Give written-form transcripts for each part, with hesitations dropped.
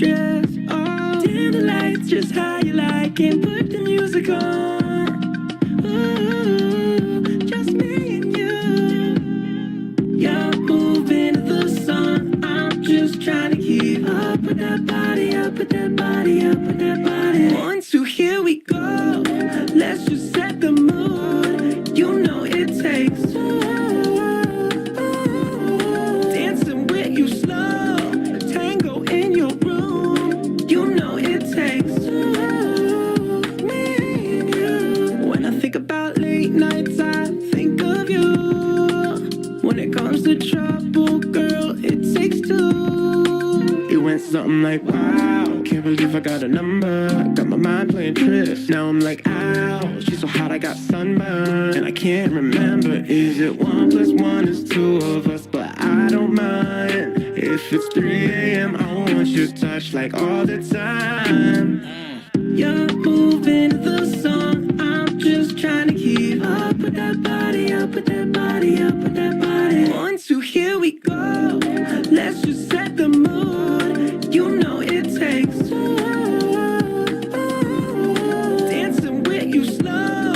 dress. Oh, dim the lights just how you like it. Put the music on. Ooh, just me and you. You're moving to the song. I'm just trying to keep up with that body, up with that body, up with that body. 1, 2, here we go. Let's just set the mood. You know it takes two. Dancing with you slow. Tango in your room. You know it takes two. Me and you. When I think about late nights, I think of you. When it comes to trouble, girl, it takes two. It went something like, wow, can't believe I got a number. Got my mind playing tricks. Now I'm like, ow, she's so hot I got sunburn. And I can't remember, is it 1 + 1 is 2 of us? But I don't mind. If it's 3 a.m., I want your touch like all the time. You're moving to the song. I'm just trying to keep up with that body, up with that body, up with that body. 1, 2, here we go. Let's just set the mood. You know it takes two. Dancing with you slow.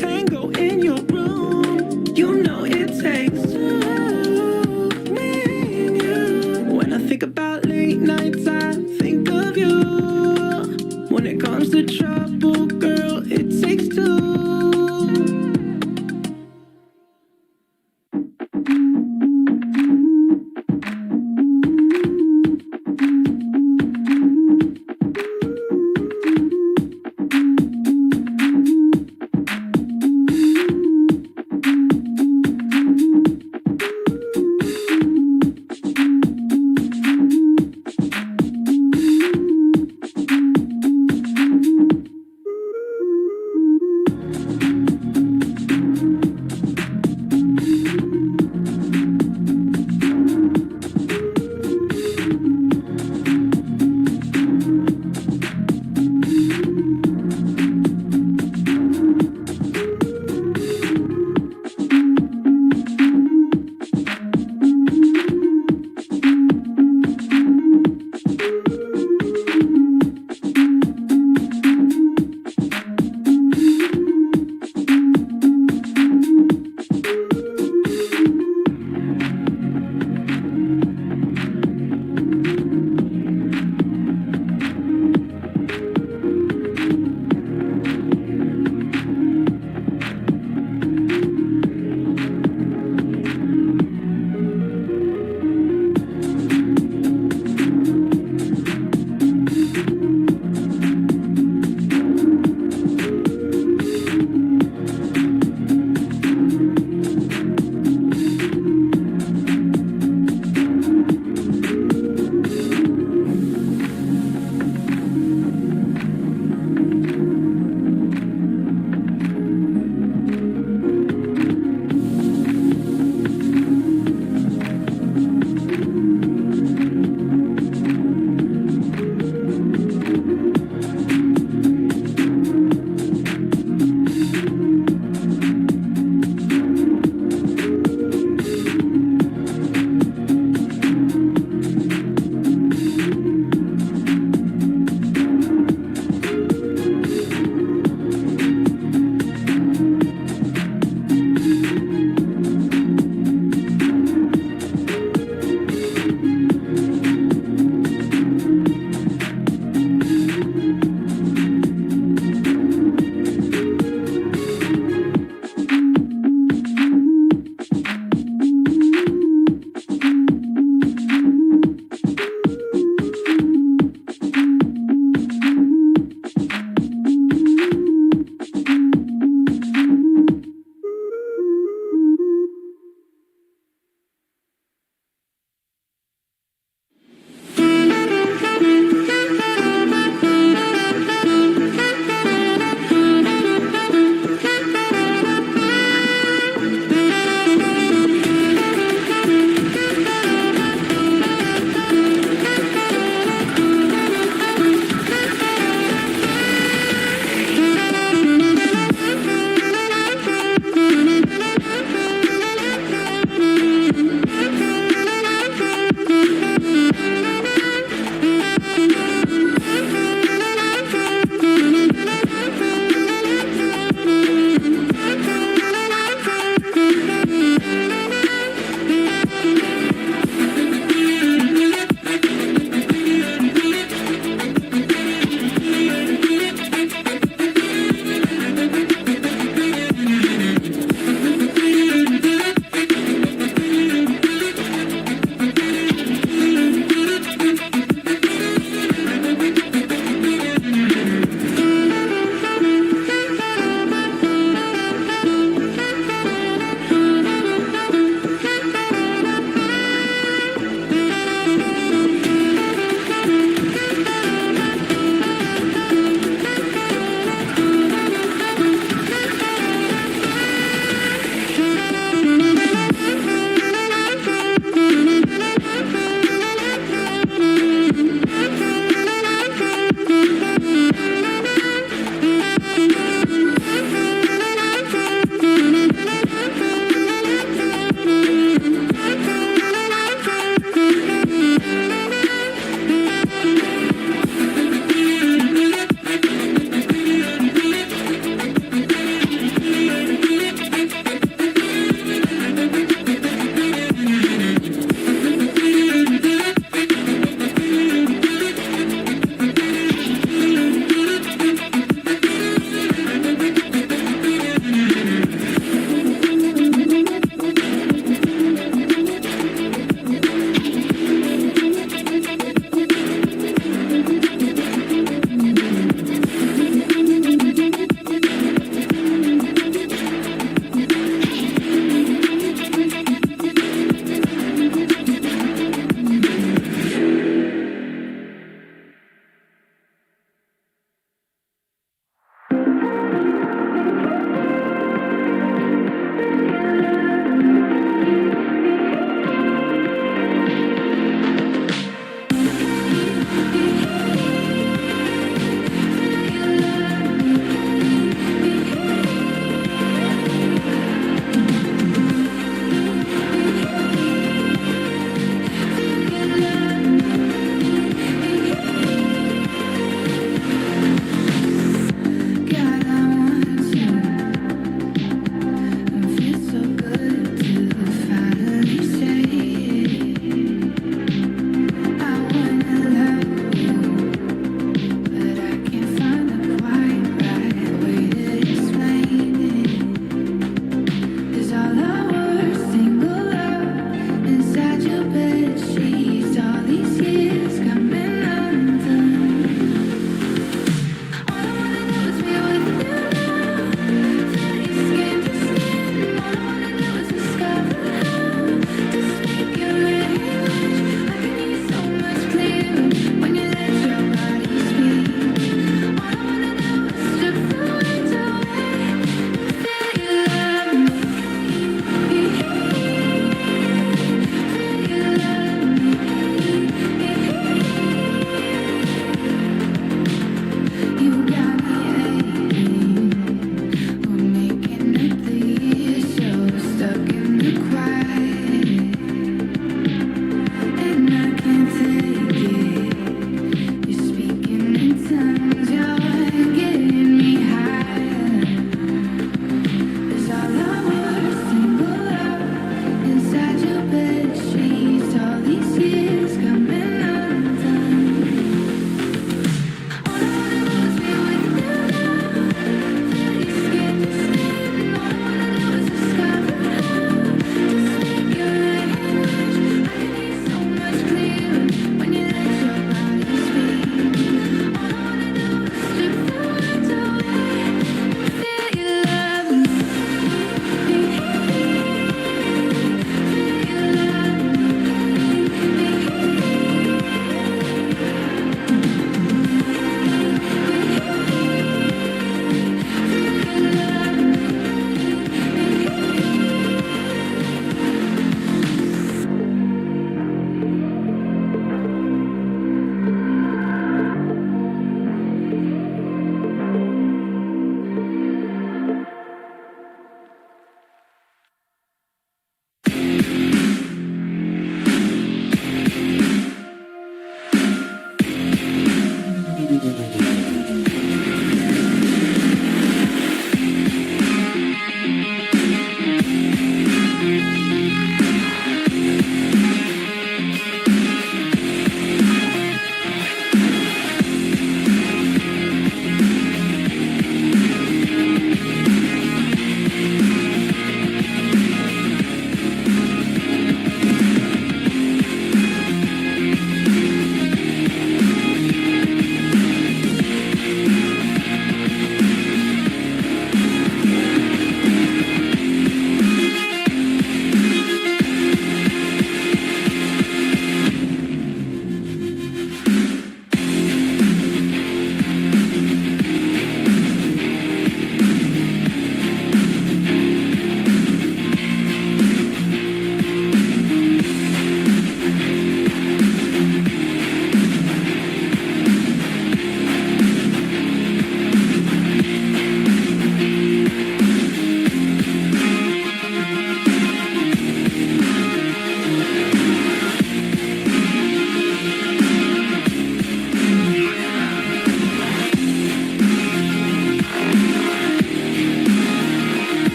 Tango in your room. You know it takes two. Me and you. When I think about late nights, I think of you. When it comes to trouble, girl, it takes two.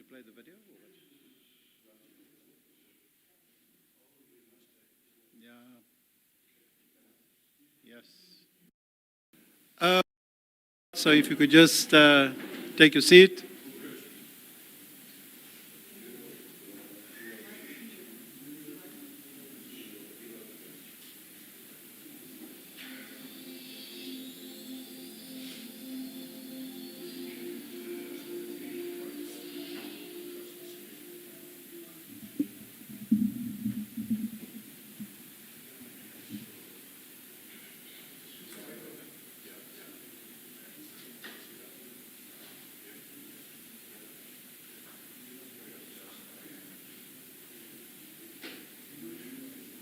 play the video? Yeah. Yes. So if you could just take your seat.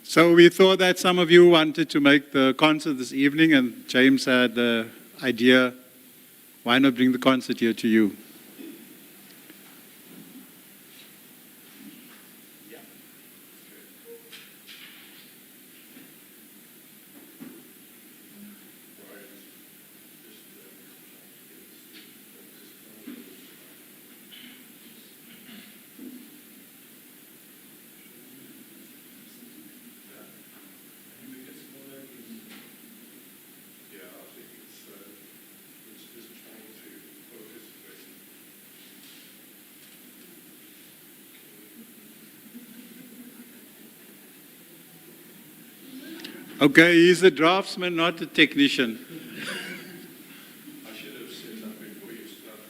So we thought that some of you wanted to make the concert this evening, and James had the idea, why not bring the concert here to you? Okay, he's a draftsman, not a technician. I should have said that before you started.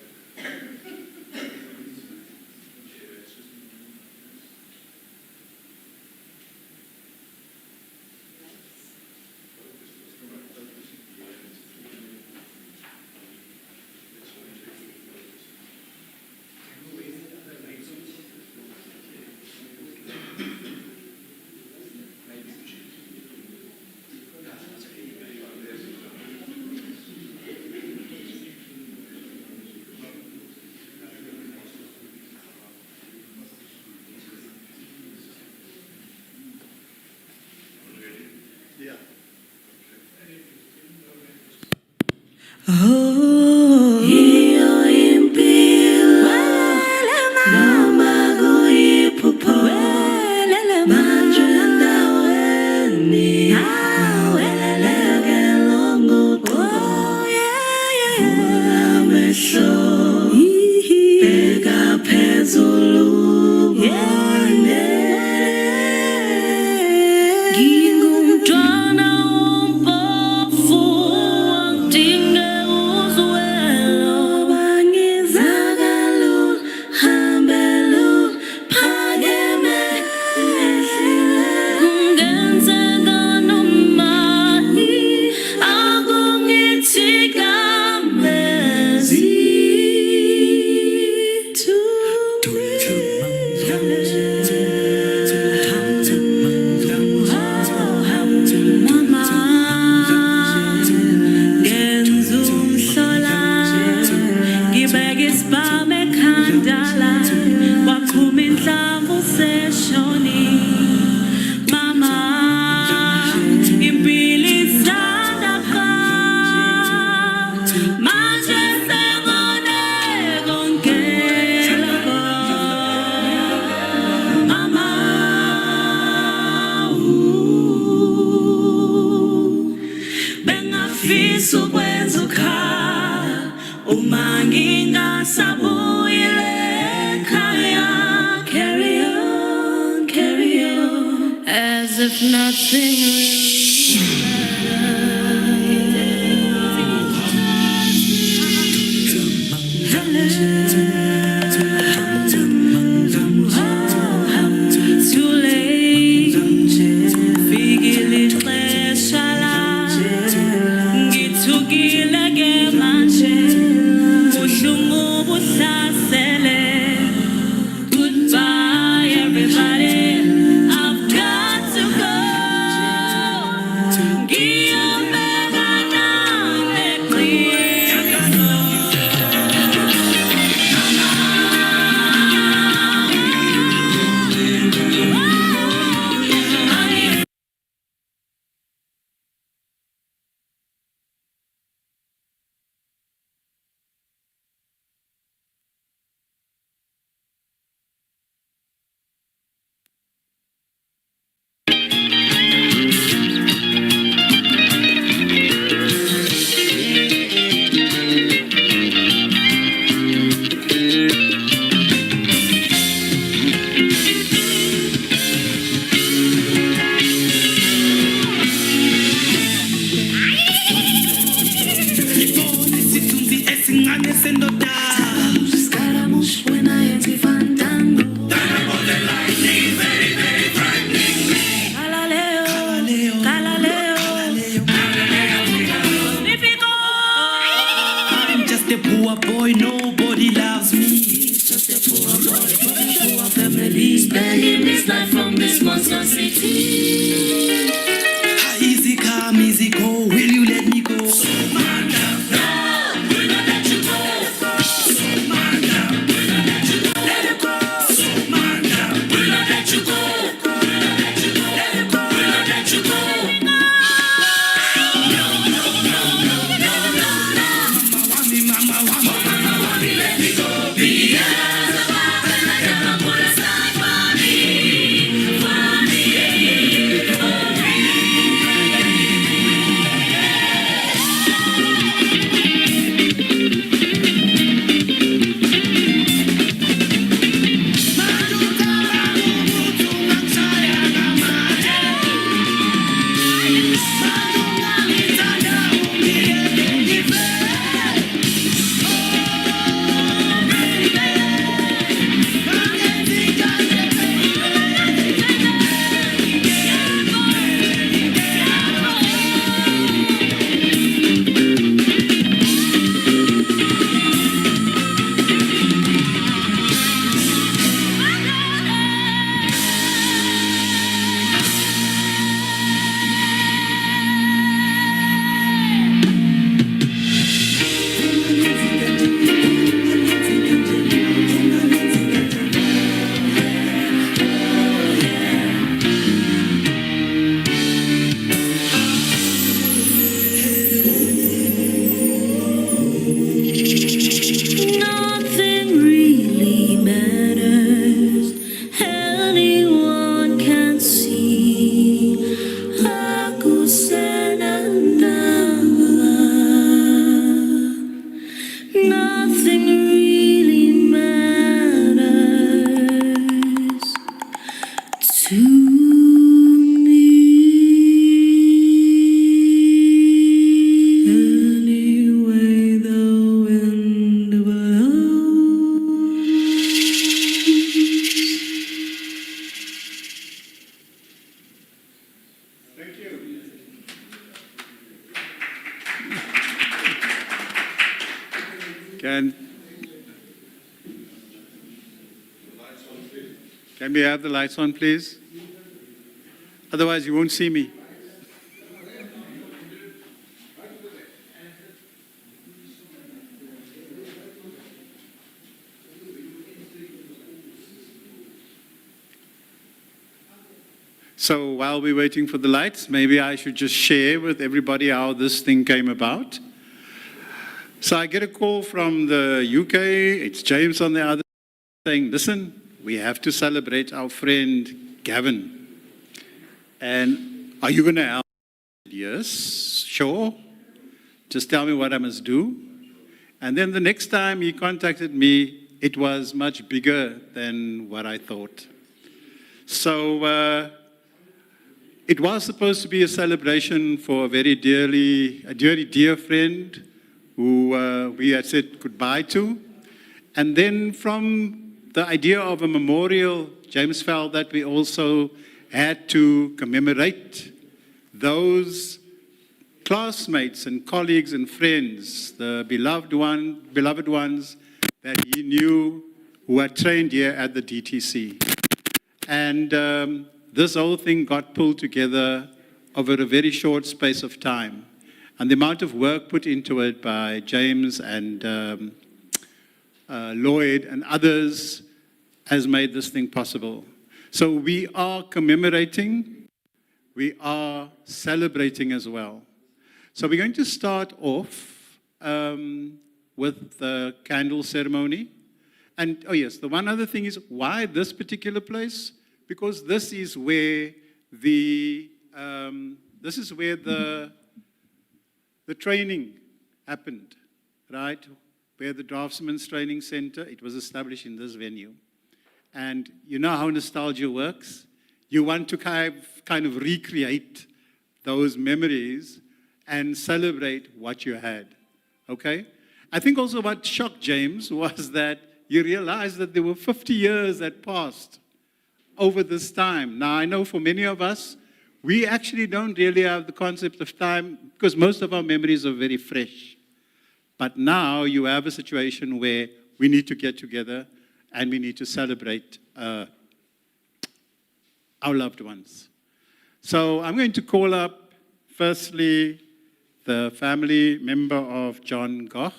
Oh, hiyo impilo noma kuyiphupho manje endaweni aweleleke longuqo vula amehlo bheka phezulu ubone ngingumntwana wompofu angidinge uzwelo bangizakalula hambelula phakeme ehlile kungenzeka noma akungithikamezi to me. Bengafisa ukwenza ukhaya uma ngingasabuyile ekhaya. Carry on, carry on, as if nothing really mattered. Too late, fikile ixesha lami. Ngithukile ke manje, ubuhlungu buhlasele. Goodbye everybody, I've got to go. fell in this life from this monster city. Easy come, easy go, will you let me go? So man down, no, will not let you go. So man down, will not let you go. Let it go. So man down, will not let you go. Will not let you go. Let it go. Will not let you go. No, no, no, no, no, no, no. Mama want me, let me go. Because of all that I ever put aside for me, for me, for me. Nothing really matters. Anyone can see. Aku senanda. Nothing really matters to me. Anyway, the wind blows. Thank you. Can we have the lights on, please? Otherwise, you won't see me. So while we're waiting for the lights, maybe I should just share with everybody how this thing came about. So I get a call from the UK, it's James on the other, saying, listen, we have to celebrate our friend Gavin. And are you going to help? Yes, sure. Just tell me what I must do. And then the next time he contacted me, it was much bigger than what I thought. So it was supposed to be a celebration for a very dear friend who we had said goodbye to. And then from the idea of a memorial, James felt that we also had to commemorate those classmates and colleagues and friends, the beloved ones that he knew who had trained here at the DTC. And this whole thing got pulled together over a very short space of time. And the amount of work put into it by James and Lloyd and others has made this thing possible. So we are commemorating, we are celebrating as well. So we're going to start off with the candle ceremony. And oh yes, the one other thing is, why this particular place? Because this is where the training happened, right? Where the Draughtsman's Training Center, it was established in this venue. And you know how nostalgia works? You want to kind of recreate those memories and celebrate what you had, okay? I think also what shocked James was that you realized that there were 50 years that passed over this time. Now, I know for many of us, we actually don't really have the concept of time because most of our memories are very fresh. But now you have a situation where we need to get together and we need to celebrate our loved ones. So I'm going to call up, firstly, the family member of John Goch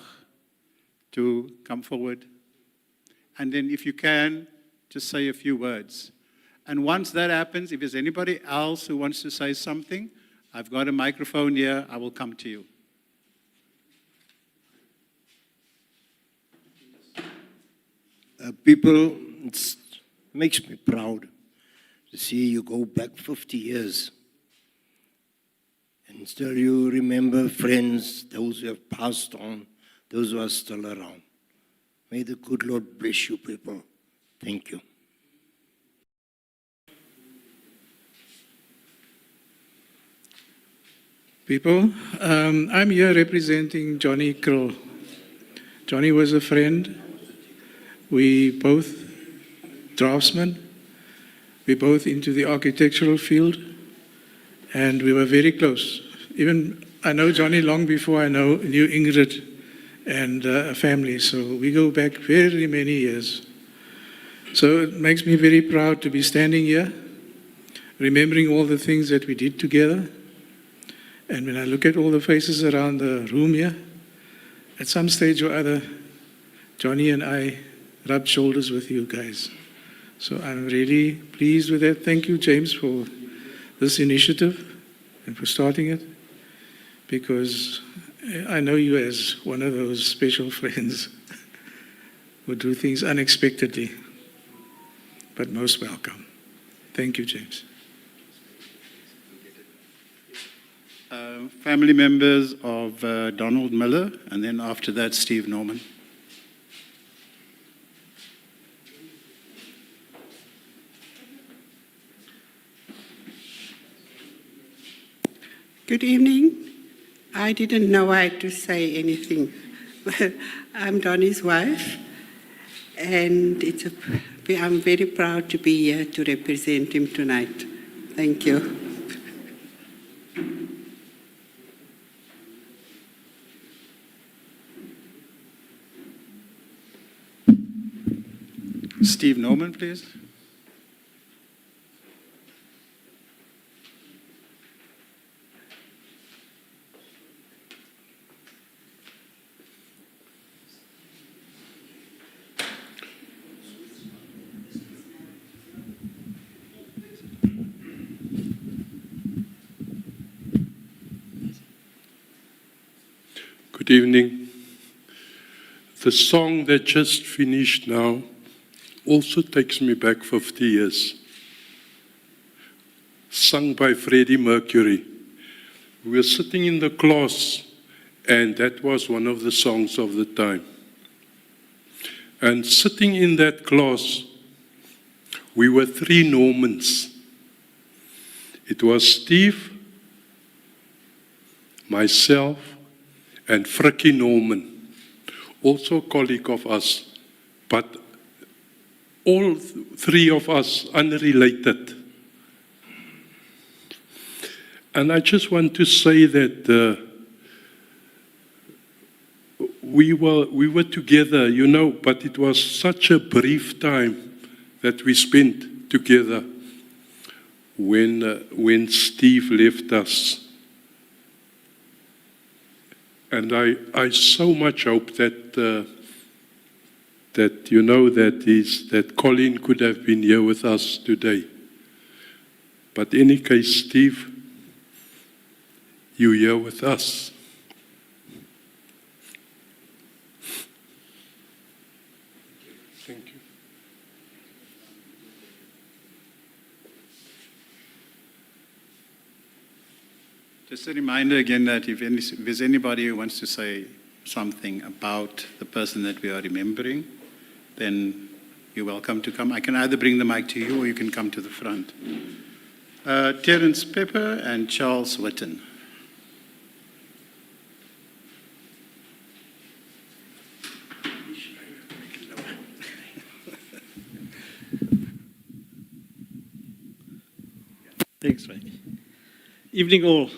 to come forward. And then if you can, just say a few words. And once that happens, if there's anybody else who wants to say something, I've got a microphone here, I will come to you. People, it makes me proud to see you go back 50 years. And still you remember friends, those who have passed on, those who are still around. May the good Lord bless you people. Thank you. People, I'm here representing Johnny Krill. Johnny was a friend. We both draftsmen. We both into the architectural field, and we were very close. Even I know Johnny long before I knew Ingrid and a family, so we go back very many years. So it makes me very proud to be standing here, remembering all the things that we did together. And when I look at all the faces around the room here, at some stage or other, Johnny and I rubbed shoulders with you guys. So I'm really pleased with that. Thank you, James, for this initiative and for starting it, because I know you as one of those special friends who do things unexpectedly, but most welcome. Thank you, James. Family members of Donald Miller, and then after that, Steve Norman. Good evening. I didn't know I had to say anything. I'm Donnie's wife, and I'm very proud to be here to represent him tonight. Thank you. Steve Norman, please. Good evening. The song that just finished now also takes me back 50 years. Sung by Freddie Mercury. We were sitting in the class, and that was one of the songs of the time. And sitting in that class, we were three Normans. It was Steve, myself, and Frikkie Norman, also a colleague of us, but all three of us unrelated. And I just want to say that we were together, you know, but it was such a brief time that we spent together when Steve left us. And I so much hope that you know that Colin could have been here with us today. But in any case, Steve, you're here with us. Thank you. Just a reminder again that if there's anybody who wants to say something about the person that we are remembering, then you're welcome to come. I can either bring the mic to you or you can come to the front. Terence Pepper and Charles Witten. Thanks, Ray. Evening all.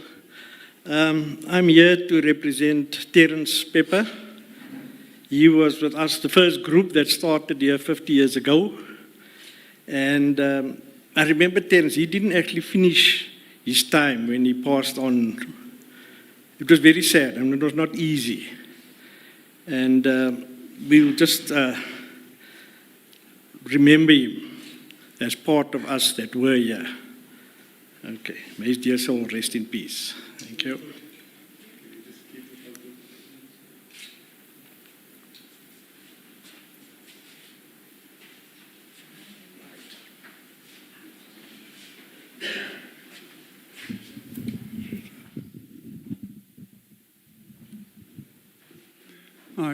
I'm here to represent Terence Pepper. He was with us, the first group that started here 50 years ago. And I remember Terence, he didn't actually finish his time when he passed on. It was very sad, and it was not easy. And we will just remember him as part of us that were here. Okay, may his dear soul rest in peace. Thank you.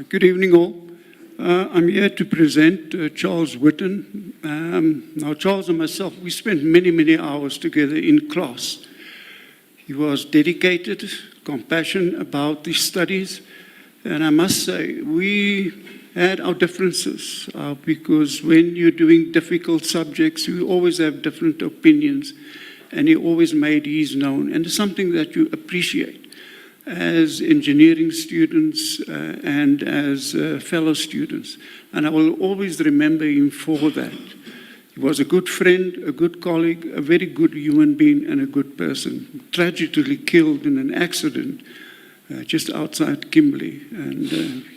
Good evening, all. I'm here to present Charles Whitten. Now, Charles and myself, we spent many, many hours together in class. He was dedicated, compassionate about his studies, and I must say, we had our differences because when you're doing difficult subjects, you always have different opinions, and he always made his known, and it's something that you appreciate as engineering students and as fellow students. And I will always remember him for that. He was a good friend, a good colleague, a very good human being, and a good person. Tragically killed in an accident just outside Kimberley. And,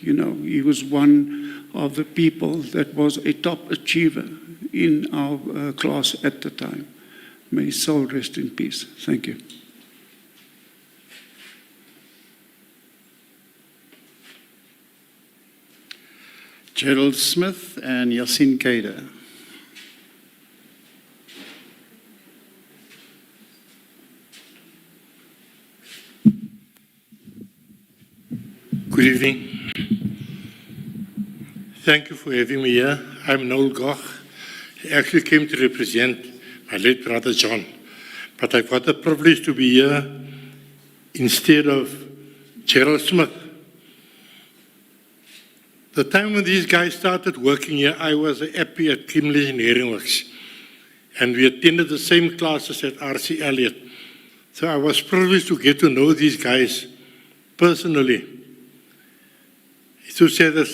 he was one of the people that was a top achiever in our class at the time. May his soul rest in peace. Thank you. Gerald Smith and Yassine Kader. Good evening. Thank you for having me here. I'm Noel Goch. I actually came to represent my late brother John, but I've got the privilege to be here instead of Gerald Smith. The time when these guys started working here, I was a AP at Kimberley Engineering Works, and we attended the same classes at R.C. Elliott. So I was privileged to get to know these guys personally. It's too sad that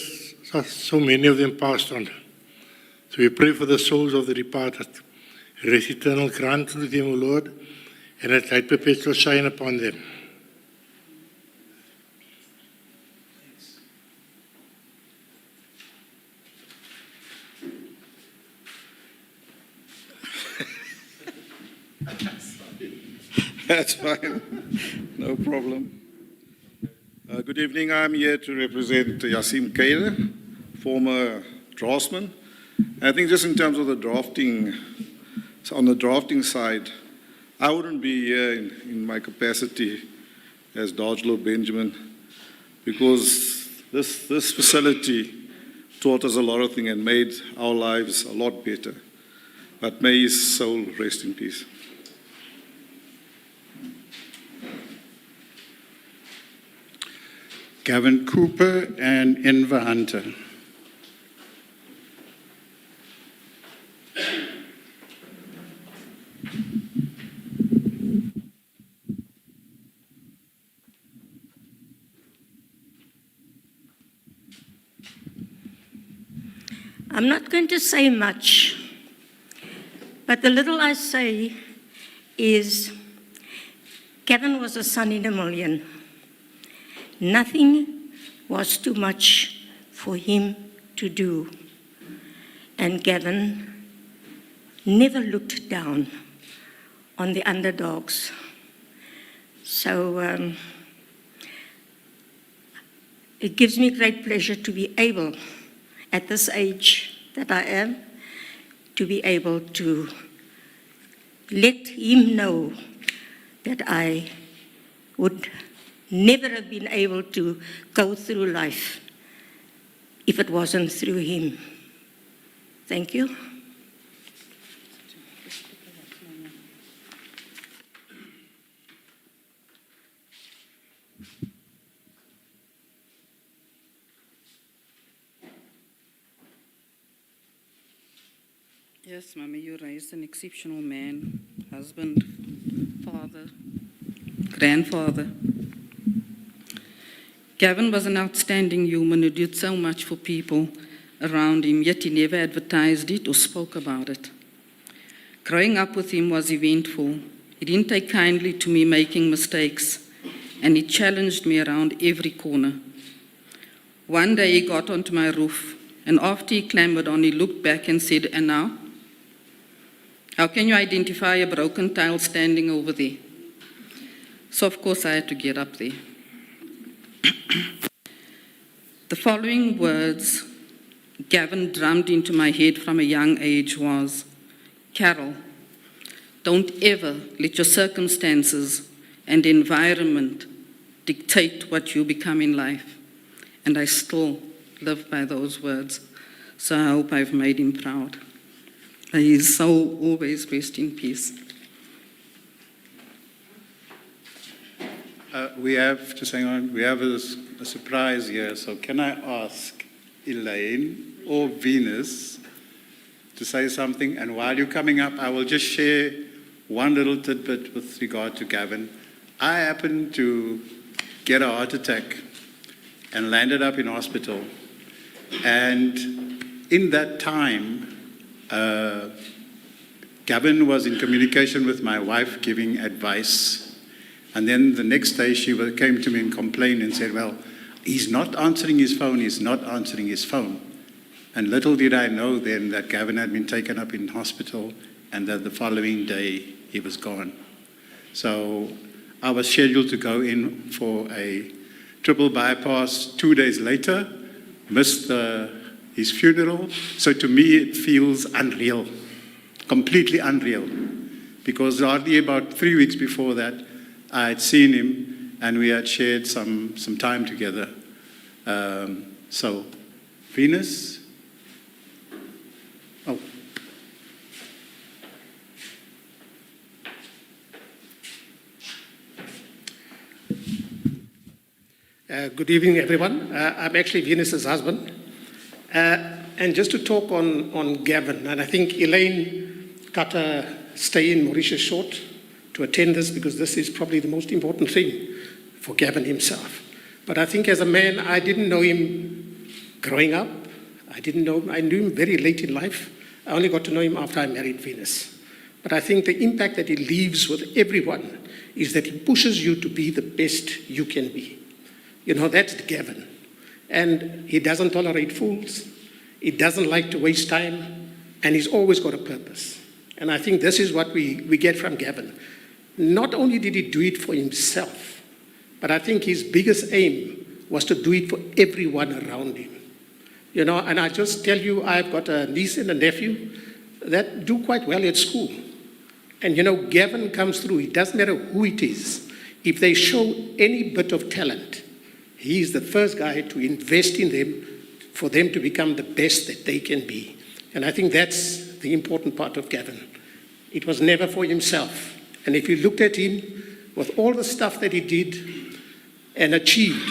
so many of them passed on. So we pray for the souls of the departed. Rest eternal grant unto them, O Lord, and let light perpetual shine upon them. That's fine. No problem. Good evening. I'm here to represent Yassine Kader, former draftsman. I think just in terms of the drafting, so on the drafting side, I wouldn't be here in my capacity as Dodgelo Benjamin because this facility taught us a lot of things and made our lives a lot better. But may his soul rest in peace. Gavin Cooper and Enver Hunter. I'm not going to say much, but the little I say is Kevin was a son in a million. Nothing was too much for him to do. And Gavin never looked down on the underdogs. So it gives me great pleasure to be able, at this age that I am, to be able to let him know that I would never have been able to go through life if it wasn't through him. Thank you. Yes, Mama, you raised an exceptional man, husband, father, grandfather. Gavin was an outstanding human who did so much for people around him, yet he never advertised it or spoke about it. Growing up with him was eventful. He didn't take kindly to me making mistakes, and he challenged me around every corner. One day he got onto my roof, and after he clambered on, he looked back and said, "And now? How can you identify a broken tile standing over there?" So of course I had to get up there. The following words Gavin drummed into my head from a young age was, "Carol, don't ever let your circumstances and environment dictate what you become in life." And I still live by those words. So I hope I've made him proud. He is so always rest in peace. We have, just hang on, we have a surprise here. So can I ask Elaine or Venus to say something? And while you're coming up, I will just share one little tidbit with regard to Gavin. I happened to get a heart attack and landed up in hospital. And in that time, Gavin was in communication with my wife, giving advice. And then the next day she came to me and complained and said, "Well, he's not answering his phone, he's not answering his phone." And little did I know then that Gavin had been taken up in hospital and that the following day he was gone. So I was scheduled to go in for a triple bypass 2 days later, missed his funeral. So to me it feels unreal, completely unreal, because hardly about 3 weeks before that I had seen him and we had shared some time together. So, Venus? Oh. Good evening, everyone. I'm actually Venus's husband. And just to talk on Gavin, and I think Elaine cut a stay in Mauritius short to attend this because this is probably the most important thing for Gavin himself. But I think as a man, I didn't know him growing up. I knew him very late in life. I only got to know him after I married Venus. But I think the impact that he leaves with everyone is that he pushes you to be the best you can be. You know, that's Gavin. And he doesn't tolerate fools. He doesn't like to waste time. And he's always got a purpose. And I think this is what we get from Gavin. Not only did he do it for himself, but I think his biggest aim was to do it for everyone around him. You know, and I just tell you, I've got a niece and a nephew that do quite well at school. And you know, Gavin comes through. It doesn't matter who it is. If they show any bit of talent, he's the first guy to invest in them for them to become the best that they can be. And I think that's the important part of Gavin. It was never for himself. And if you looked at him with all the stuff that he did and achieved,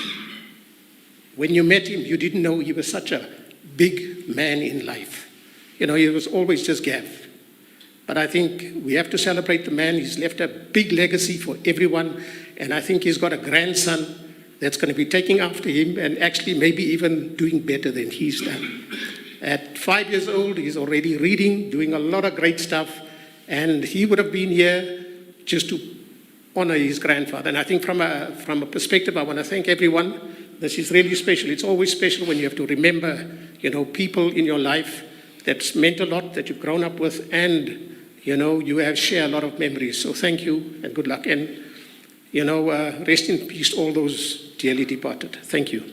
when you met him, you didn't know he was such a big man in life. You know, he was always just Gav. But I think we have to celebrate the man. He's left a big legacy for everyone. And I think he's got a grandson that's going to be taking after him and actually maybe even doing better than he's done. At 5 years old, he's already reading, doing a lot of great stuff. And he would have been here just to honor his grandfather. And I think from a perspective, I want to thank everyone. This is really special. It's always special when you have to remember, you know, people in your life that's meant a lot, that you've grown up with, and, you know, you have shared a lot of memories. So thank you and good luck. And, you know, rest in peace all those dearly departed. Thank you.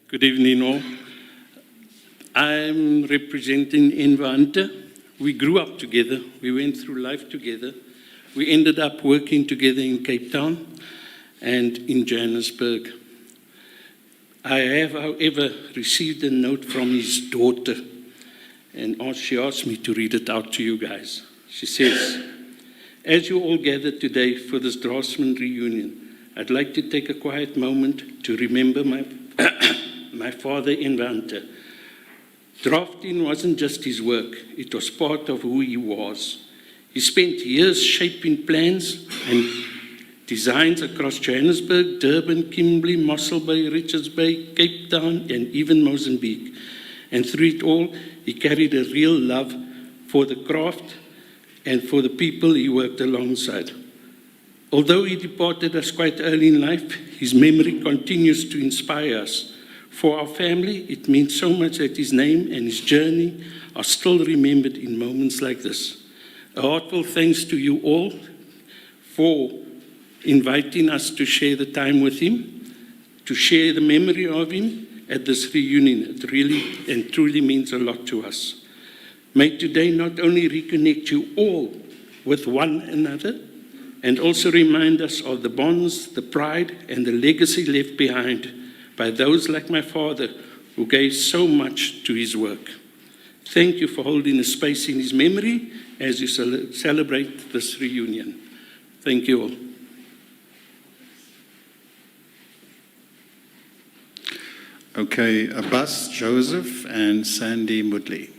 Good evening, all. I'm representing Invanta. We grew up together. We went through life together. We ended up working together in Cape Town and in Johannesburg. I have, however, received a note from his daughter, and she asked me to read it out to you guys. She says, "As you all gather today for this Draughtsman reunion, I'd like to take a quiet moment to remember my father, Invanta. Drafting wasn't just his work, it was part of who he was. He spent years shaping plans and designs across Johannesburg, Durban, Kimberley, Mossel Bay, Richards Bay, Cape Town, and even Mozambique. And through it all, he carried a real love for the craft and for the people he worked alongside. Although he departed us quite early in life, his memory continues to inspire us. For our family, it means so much that his name and his journey are still remembered in moments like this. A heartfelt thanks to you all for inviting us to share the time with him, to share the memory of him at this reunion. It really and truly means a lot to us. May today not only reconnect you all with one another, and also remind us of the bonds, the pride, and the legacy left behind by those like my father who gave so much to his work. Thank you for holding a space in his memory as you celebrate this reunion. Thank you all. Okay, Abbas Joseph and Sandy Mudley.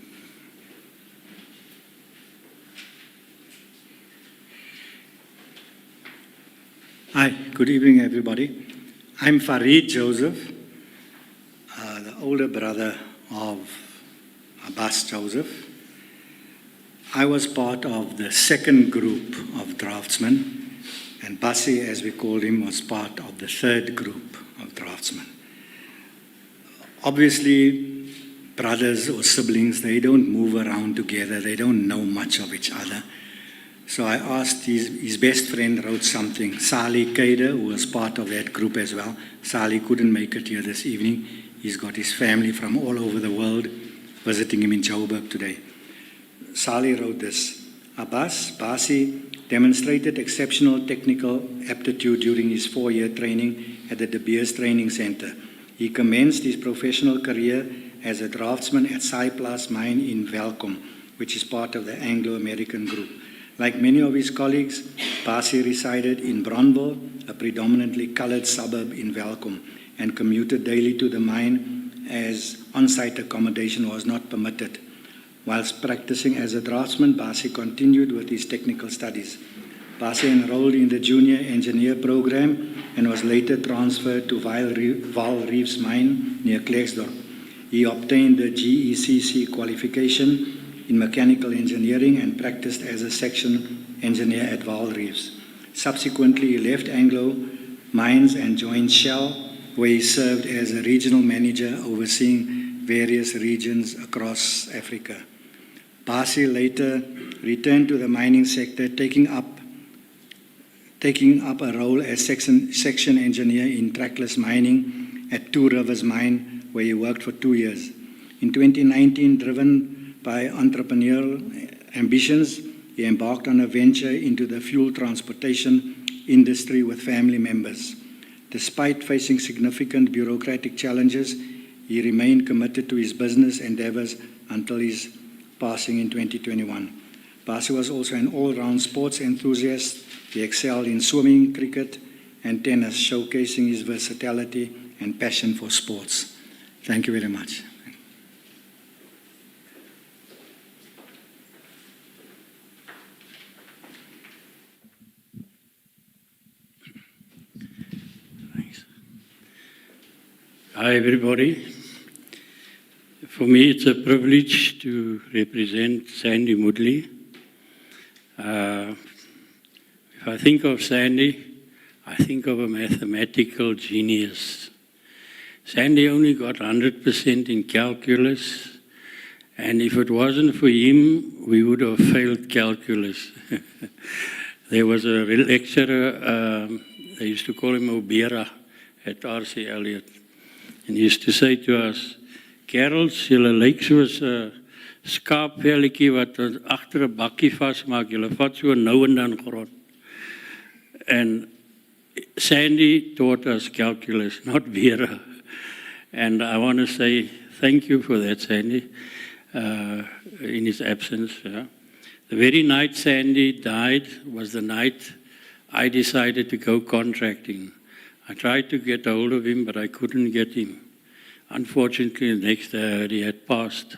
Hi, good evening, everybody. I'm Farid Joseph, the older brother of Abbas Joseph. I was part of the second group of Draughtsmen, and Bassi, as we called him, was part of the third group of Draughtsmen. Obviously, brothers or siblings, they don't move around together, they don't know much of each other. So I asked his best friend wrote something, Sali Kader, who was part of that group as well. Sali couldn't make it here this evening. He's got his family from all over the world visiting him in Joburg today. Sali wrote this: Abbas Bassi demonstrated exceptional technical aptitude during his 4-year training at the De Beers Training Center. He commenced his professional career as a draftsman at Cyplus Mine in Welkom, which is part of the Anglo-American group. Like many of his colleagues, Bassi resided in Bronville, a predominantly colored suburb in Welkom, and commuted daily to the mine as on-site accommodation was not permitted. Whilst practicing as a draftsman, Bassi continued with his technical studies. Bassi enrolled in the junior engineer program and was later transferred to Vaal Reefs Mine near Klerksdorp. He obtained the GECC qualification in mechanical engineering and practiced as a section engineer at Vaal Reefs. Subsequently, he left Anglo Mines and joined Shell, where he served as a regional manager overseeing various regions across Africa. Bassi later returned to the mining sector, taking up a role as section engineer in trackless mining at Two Rivers Mine, where he worked for 2 years. In 2019, driven by entrepreneurial ambitions, he embarked on a venture into the fuel transportation industry with family members. Despite facing significant bureaucratic challenges, he remained committed to his business endeavors until his passing in 2021. Bassi was also an all-round sports enthusiast. He excelled in swimming, cricket, and tennis, showcasing his versatility and passion for sports. Thank you very much. Hi, everybody. For me, it's a privilege to represent Sandy Mudley. If I think of Sandy, I think of a mathematical genius. Sandy only got 100% in calculus, and if it wasn't for him, we would have failed calculus. There was a lecturer, they used to call him Obera at R.C. Elliott. And he used to say to us, "Kerels, julle lyk soos 'n skaapvelletjie wat agter 'n bakkie vasmaak. Julle vat so nou en dan grond." And Sandy taught us calculus, not Vera. And I want to say thank you for that, Sandy, in his absence. Yeah. The very night Sandy died was the night I decided to go contracting. I tried to get hold of him, but I couldn't get him. Unfortunately, the next day I heard he had passed.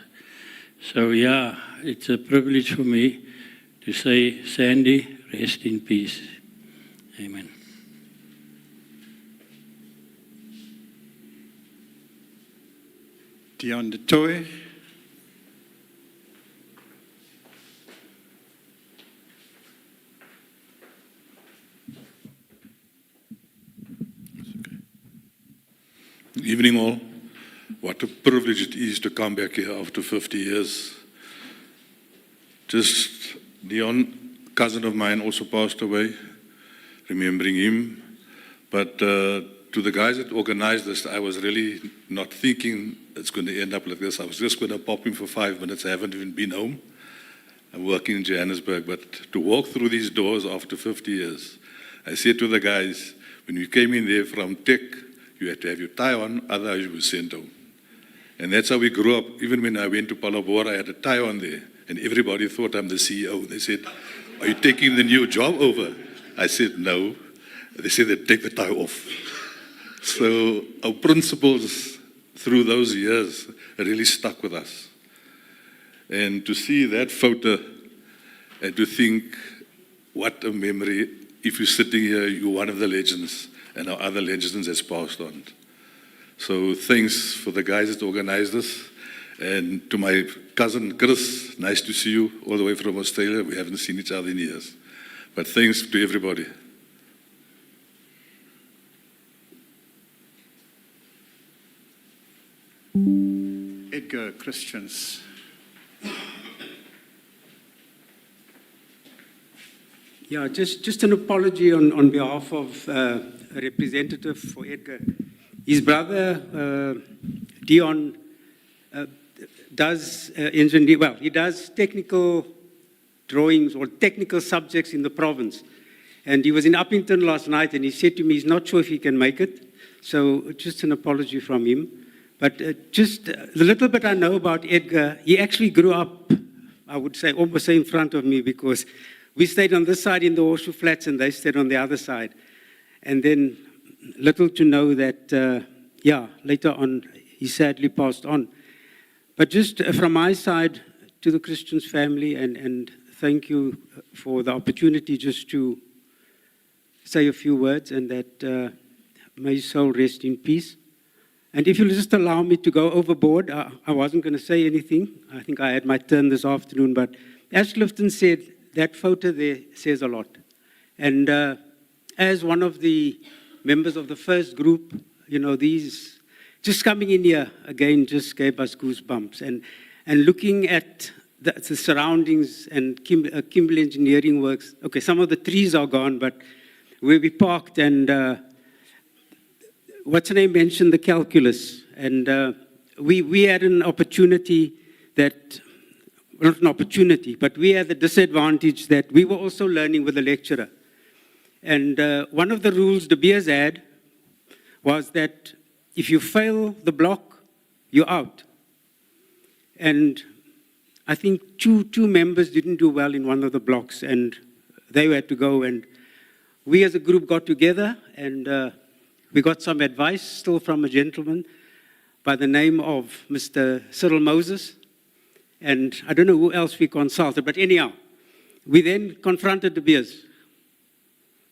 So yeah, it's a privilege for me to say, Sandy, rest in peace. Amen. Dion de Toy. Good evening, all. What a privilege it is to come back here after 50 years. Just Dion, cousin of mine, also passed away, remembering him. But to the guys that organized this, I was really not thinking it's going to end up like this. I was just going to pop in for 5 minutes. I haven't even been home. I'm working in Johannesburg. But to walk through these doors after 50 years, I said to the guys, when we came in there from tech, you had to have your tie on, otherwise you were sent home. And that's how we grew up. Even when I went to Palabora, I had a tie on there. And everybody thought I'm the CEO. They said, are you taking the new job over? I said, no. They said, they'd take the tie off. So our principles through those years really stuck with us. And to see that photo and to think, what a memory. If you're sitting here, you're one of the legends. And our other legends has passed on. So thanks for the guys that organized this. And to my cousin Chris, nice to see you all the way from Australia. We haven't seen each other in years. But thanks to everybody. Edgar Christians. Yeah, just an apology on behalf of a representative for Edgar. His brother, Dion, does engineer, well, he does technical drawings or technical subjects in the province. And he was in Uppington last night and he said to me he's not sure if he can make it. So just an apology from him. But just the little bit I know about Edgar, he actually grew up, I would say, almost in front of me because we stayed on this side in the Horseshoe Flats and they stayed on the other side. And then little to know that, later on, he sadly passed on. But just from my side to the Christians family, and thank you for the opportunity just to say a few words, and that may his soul rest in peace. And if you'll just allow me to go overboard, I wasn't going to say anything. I think I had my turn this afternoon, but as Clifton said, that photo there says a lot. And as one of the members of the first group, these, just coming in here again just gave us goosebumps. And looking at the surroundings and Kimberley Engineering Works, okay, some of the trees are gone, but where we parked and what's her name mentioned the calculus. And we had an opportunity that, well, not an opportunity, but we had the disadvantage that we were also learning with the lecturer. And one of the rules De Beers had was that if you fail the block, you're out. And I think two members didn't do well in one of the blocks, and they had to go. And we as a group got together, and we got some advice still from a gentleman by the name of Mr. Cyril Moses. And I don't know who else we consulted, but anyhow, we then confronted De Beers.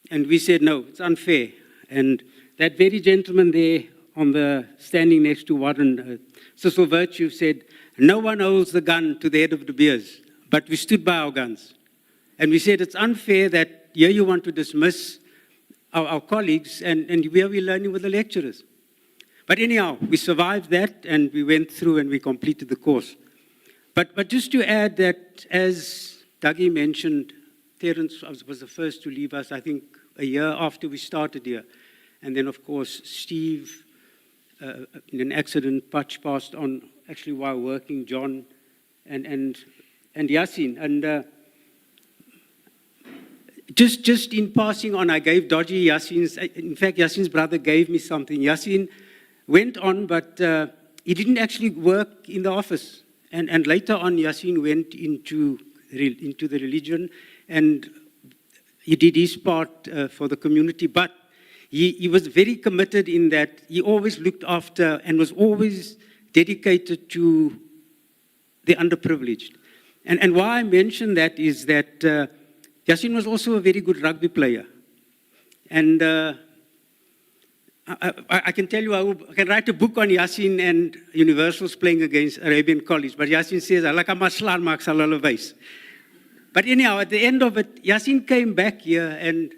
And we said, no, it's unfair. And that very gentleman there on the standing next to Warren, Cecil Virtue, said, no one holds the gun to the head of De Beers, but we stood by our guns. And we said, it's unfair that here you want to dismiss our colleagues, and where we're learning with the lecturers. But anyhow, we survived that, and we went through and we completed the course. But just to add that, as Dougie mentioned, Terence was the first to leave us, I think, a year after we started here. And then, of course, Steve, in an accident, Patch passed on, actually while working, John, and Yasin. And just in passing on, I gave Dodgy Yasin's, in fact, Yasin's brother gave me something. Yasin went on, but he didn't actually work in the office. And later on, Yasin went into the religion, and he did his part for the community. But he was very committed in that he always looked after and was always dedicated to the underprivileged. And why I mention that is that Yasin was also a very good rugby player. And I can tell you, I can write a book on Yasin and Universal's playing against Arabian College, but Yasin says, I like a maslaan maak sal hulle wys. But anyhow, at the end of it, Yasin came back here, and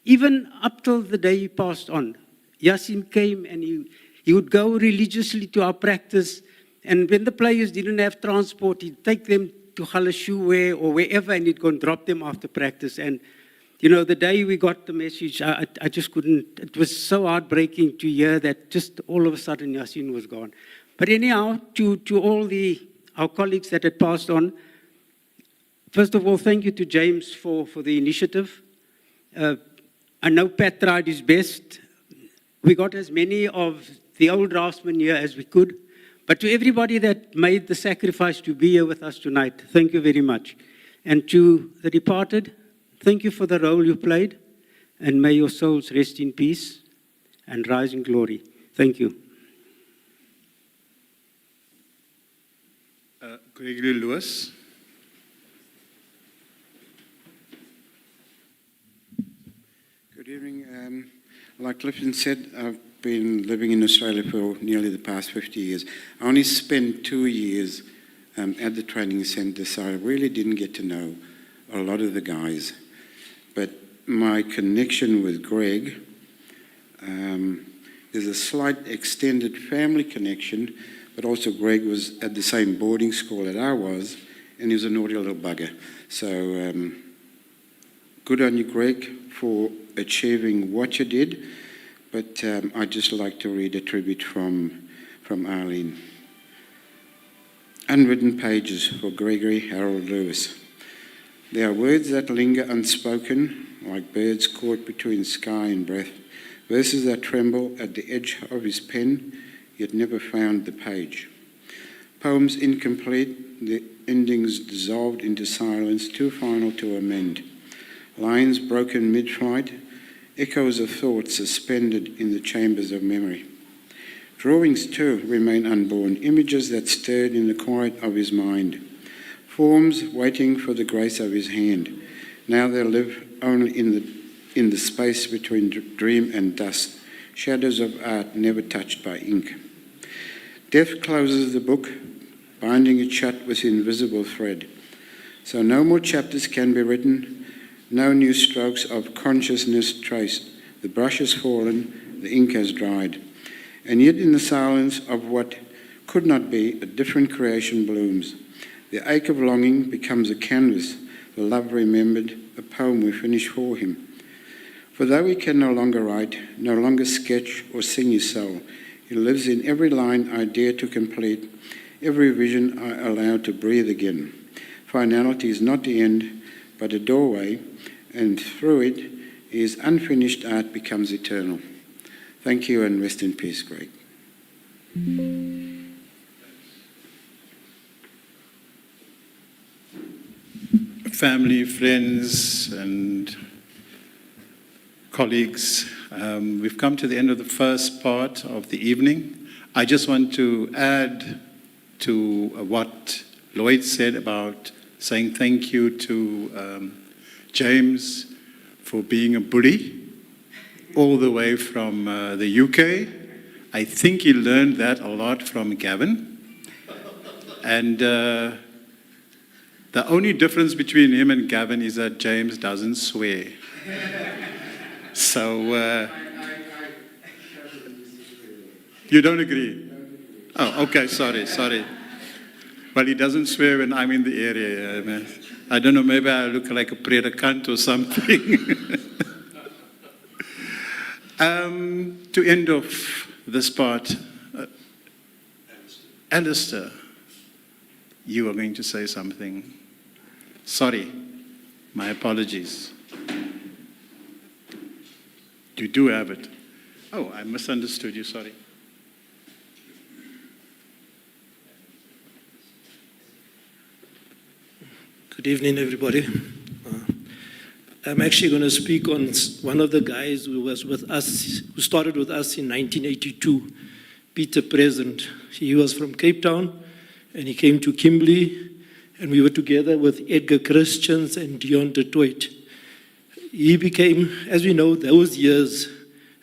even up till the day he passed on, Yasin came and he would go religiously to our practice, and when the players didn't have transport, he'd take them to Galeshewe or wherever, and he'd go and drop them after practice. And you know, the day we got the message, I just couldn't, it was so heartbreaking to hear that just all of a sudden Yasin was gone. But anyhow, to all our colleagues that had passed on, first of all, thank you to James for the initiative. I know Pat tried his best. We got as many of the old draftsmen here as we could. But to everybody that made the sacrifice to be here with us tonight, thank you very much. And to the departed, thank you for the role you played, and may your souls rest in peace and rise in glory. Thank you. Gregory Lewis. Good evening. Like Clifton said, I've been living in Australia for nearly the past 50 years. I only spent 2 years at the training centre, so I really didn't get to know a lot of the guys. But my connection with Greg is a slight extended family connection, but also Greg was at the same boarding school that I was, and he was a naughty little bugger. So good on you, Greg, for achieving what you did. But I'd just like to read a tribute from Arlene. Unwritten pages for Gregory Harold Lewis. There are words that linger unspoken, like birds caught between sky and breath, verses that tremble at the edge of his pen, yet never found the page. Poems incomplete, the endings dissolved into silence, too final to amend. Lines broken mid-flight, echoes of thought suspended in the chambers of memory. Drawings, too, remain unborn, images that stirred in the quiet of his mind. Forms waiting for the grace of his hand. Now they live only in the space between dream and dust, shadows of art never touched by ink. Death closes the book, binding it shut with invisible thread. So no more chapters can be written, no new strokes of consciousness traced. The brush has fallen, the ink has dried. And yet in the silence of what could not be, a different creation blooms. The ache of longing becomes a canvas, the love remembered, a poem we finish for him. For though he can no longer write, no longer sketch or sing his soul, he lives in every line I dare to complete, every vision I allow to breathe again. Finality is not the end, but a doorway, and through it, his unfinished art becomes eternal. Thank you, and rest in peace, Greg. Family, friends, and colleagues, we've come to the end of the first part of the evening. I just want to add to what Lloyd said about saying thank you to James for being a bully all the way from the UK. I think he learned that a lot from Gavin. And the only difference between him and Gavin is that James doesn't swear. So, you don't agree? Oh, okay, sorry. Well, he doesn't swear when I'm in the area. I don't know, maybe I look like a predicant or something. To end off this part, Alistair, you are going to say something. Sorry, my apologies. You do have it. Oh, I misunderstood you, sorry. Good evening, everybody. I'm actually going to speak on one of the guys who was with us, who started with us in 1982, Peter Present. He was from Cape Town, and he came to Kimberley, and we were together with Edgar Christians and Dion de Toit. He became, as we know, those years,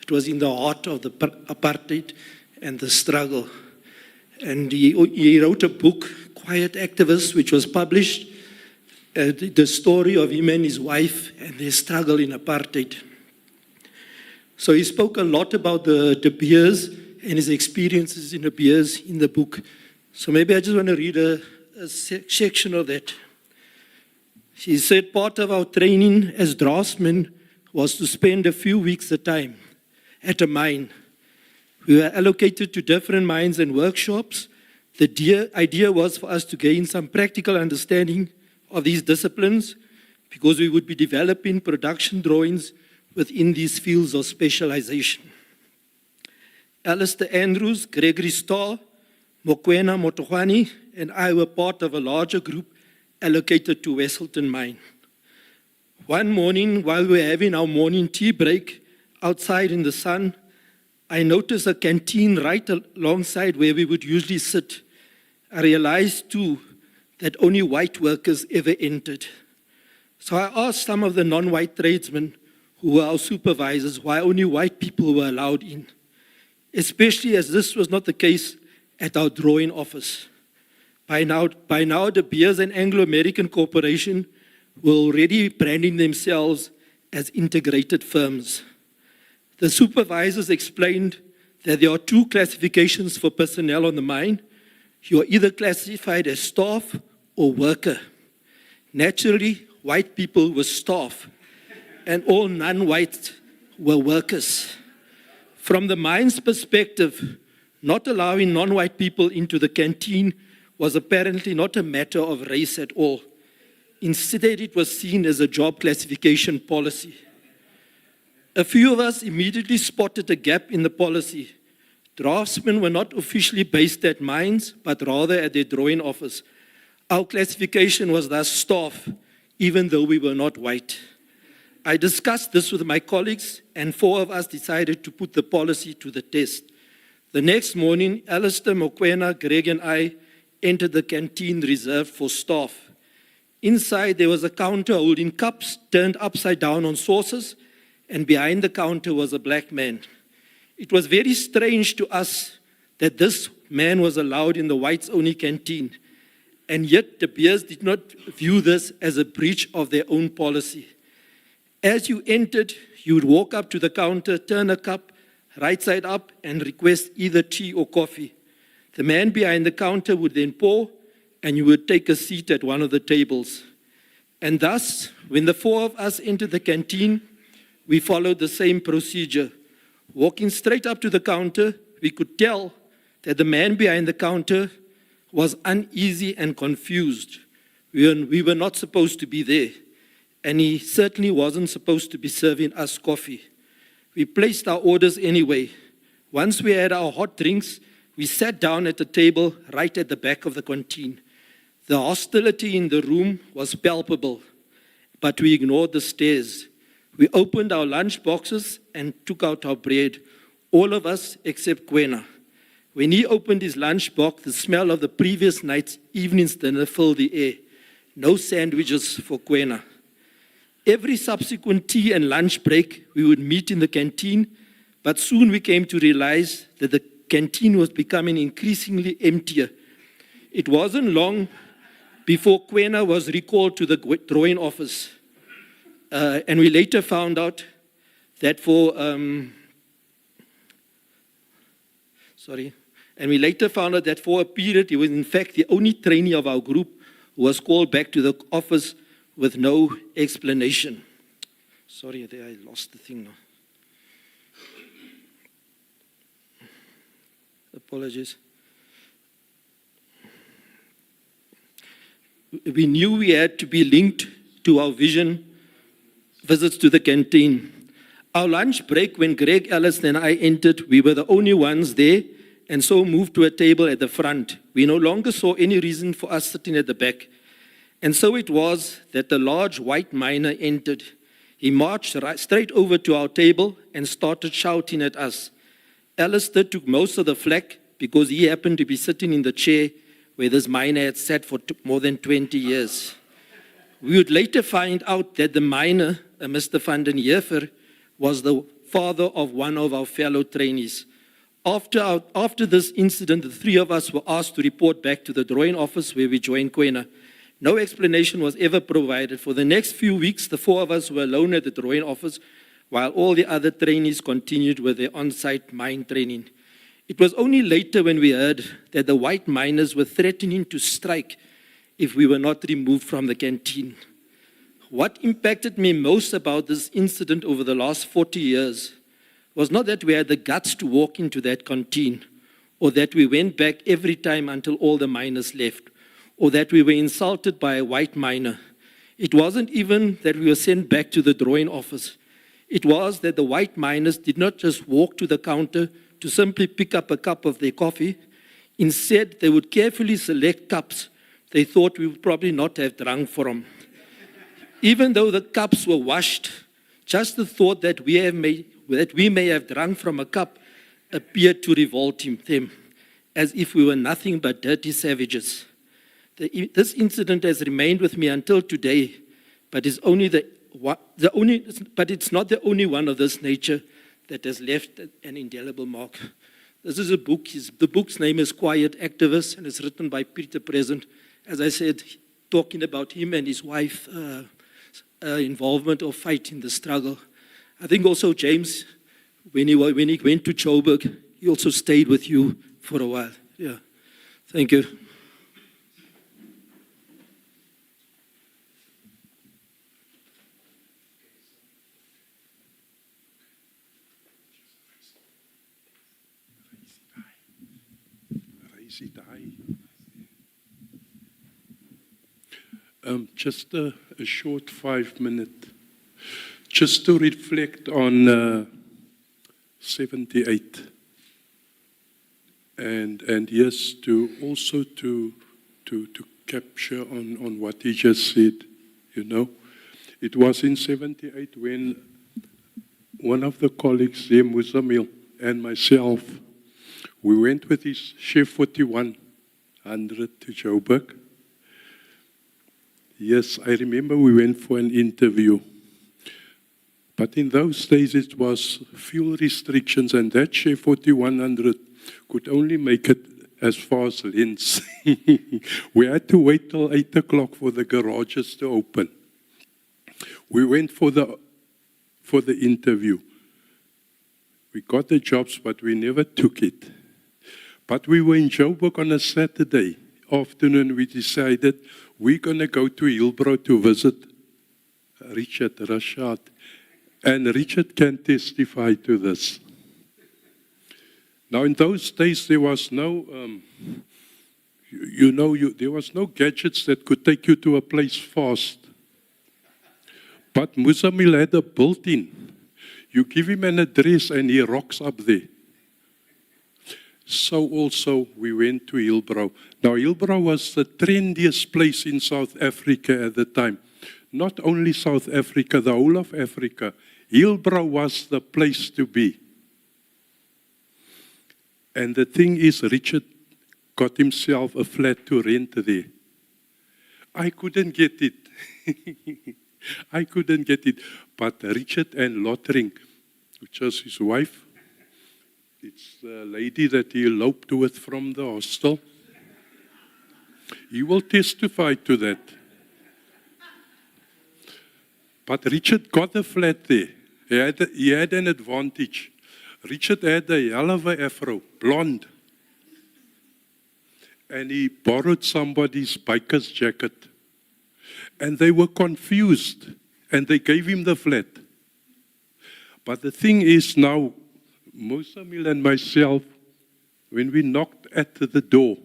it was in the heart of the apartheid and the struggle. And he wrote a book, Quiet Activist, which was published, the story of him and his wife and their struggle in apartheid. So he spoke a lot about the De Beers and his experiences in De Beers in the book. So maybe I just want to read a section of that. He said, part of our training as draftsmen was to spend a few weeks at a time at a mine. We were allocated to different mines and workshops. The idea was for us to gain some practical understanding of these disciplines because we would be developing production drawings within these fields of specialization. Alistair Andrews, Gregory Starr, Mokoena Motohani, and I were part of a larger group allocated to Westleton Mine. One morning, while we were having our morning tea break outside in the sun, I noticed a canteen right alongside where we would usually sit. I realized too that only white workers ever entered. So I asked some of the non-white tradesmen who were our supervisors why only white people were allowed in, especially as this was not the case at our drawing office. By now, De Beers and Anglo-American Corporation were already branding themselves as integrated firms. The supervisors explained that there are two classifications for personnel on the mine. You are either classified as staff or worker. Naturally, white people were staff, and all non-whites were workers. From the mine's perspective, not allowing non-white people into the canteen was apparently not a matter of race at all. Instead, it was seen as a job classification policy. A few of us immediately spotted a gap in the policy. Draftsmen were not officially based at mines, but rather at their drawing office. Our classification was thus staff, even though we were not white. I discussed this with my colleagues, and 4 of us decided to put the policy to the test. The next morning, Alistair, Mokoena, Greg, and I entered the canteen reserved for staff. Inside, there was a counter holding cups turned upside down on saucers, and behind the counter was a black man. It was very strange to us that this man was allowed in the whites-only canteen, and yet De Beers did not view this as a breach of their own policy. As you entered, you would walk up to the counter, turn a cup right side up, and request either tea or coffee. The man behind the counter would then pour, and you would take a seat at one of the tables. And thus, when the 4 of us entered the canteen, we followed the same procedure. Walking straight up to the counter, we could tell that the man behind the counter was uneasy and confused. We were not supposed to be there, and he certainly wasn't supposed to be serving us coffee. We placed our orders anyway. Once we had our hot drinks, we sat down at the table right at the back of the canteen. The hostility in the room was palpable, but we ignored the stares. We opened our lunch boxes and took out our bread, all of us except Kwena. When he opened his lunch box, the smell of the previous night's evening's dinner filled the air. No sandwiches for Kwena. Every subsequent tea and lunch break, we would meet in the canteen, but soon we came to realize that the canteen was becoming increasingly emptier. It wasn't long before Kwena was recalled to the drawing office. And we later found out that for a period he was in fact the only trainee of our group who was called back to the office with no explanation. Sorry, there I lost the thing now. Apologies. We knew we had to be linked to our visits to the canteen. Our lunch break, when Greg Ellis and I entered, we were the only ones there, and so moved to a table at the front. We no longer saw any reason for us sitting at the back. And so it was that the large white miner entered. He marched straight over to our table and started shouting at us. Alistair took most of the flak because he happened to be sitting in the chair where this miner had sat for more than 20 years. We would later find out that the miner, Mr. van den Heever, was the father of one of our fellow trainees. After this incident, the three of us were asked to report back to the drawing office where we joined Kwena. No explanation was ever provided. For the next few weeks, the four of us were alone at the drawing office while all the other trainees continued with their on-site mine training. It was only later when we heard that the white miners were threatening to strike if we were not removed from the canteen. What impacted me most about this incident over the last 40 years was not that we had the guts to walk into that canteen, or that we went back every time until all the miners left, or that we were insulted by a white miner. It wasn't even that we were sent back to the drawing office. It was that the white miners did not just walk to the counter to simply pick up a cup of their coffee. Instead, they would carefully select cups they thought we would probably not have drunk from. Even though the cups were washed, just the thought that we may have drunk from a cup appeared to revolt them, as if we were nothing but dirty savages. This incident has remained with me until today, but it's not the only one of this nature that has left an indelible mark. This is a book. The book's name is Quiet Activist, and it's written by Peter Present. As I said, talking about him and his wife, involvement or fight in the struggle. I think also James, when he went to Joburg, he also stayed with you for a while. Yeah, thank you. Just a short 5 minutes, just to reflect on 78, and yes, to also to capture on what he just said. You know, it was in 78 when one of the colleagues, there, Muzamil, and myself, we went with his Chef 4100 to Joburg. Yes, I remember we went for an interview. But in those days, it was fuel restrictions, and that Chef 4100 could only make it as far as Lens. We had to wait till 8 o'clock for the garages to open. We went for the interview. We got the jobs, but we never took it. But we were in Joburg on a Saturday afternoon. We decided we're going to go to Hillbrow to visit Richard Rashad. And Richard can testify to this. Now, in those days, there was no, there was no gadgets that could take you to a place fast. But Muzamil had a built-in. You give him an address and he rocks up there. So also we went to Hillbrow. Now Hillbrow was the trendiest place in South Africa at the time. Not only South Africa, the whole of Africa. Hillbrow was the place to be. And the thing is, Richard got himself a flat to rent there. I couldn't get it. I couldn't get it. But Richard and Lottering, which was his wife, it's the lady that he eloped with from the hostel. He will testify to that. But Richard got a flat there. He had an advantage. Richard had a hell of a afro, blonde. And he borrowed somebody's biker's jacket. And they were confused. And they gave him the flat. But the thing is now, Muzamil and myself, when we knocked at the door,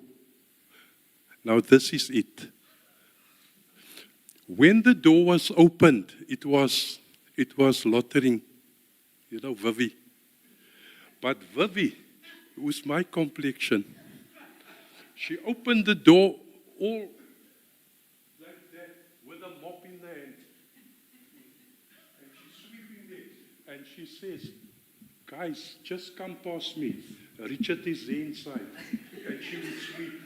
now this is it. When the door was opened, it was Lottering, Vivi. But Vivi, who's my complexion, she opened the door all like that with a mop in the hand. And she's sweeping there. And she says, guys, just come past me. Richard is there inside. And she would sweep.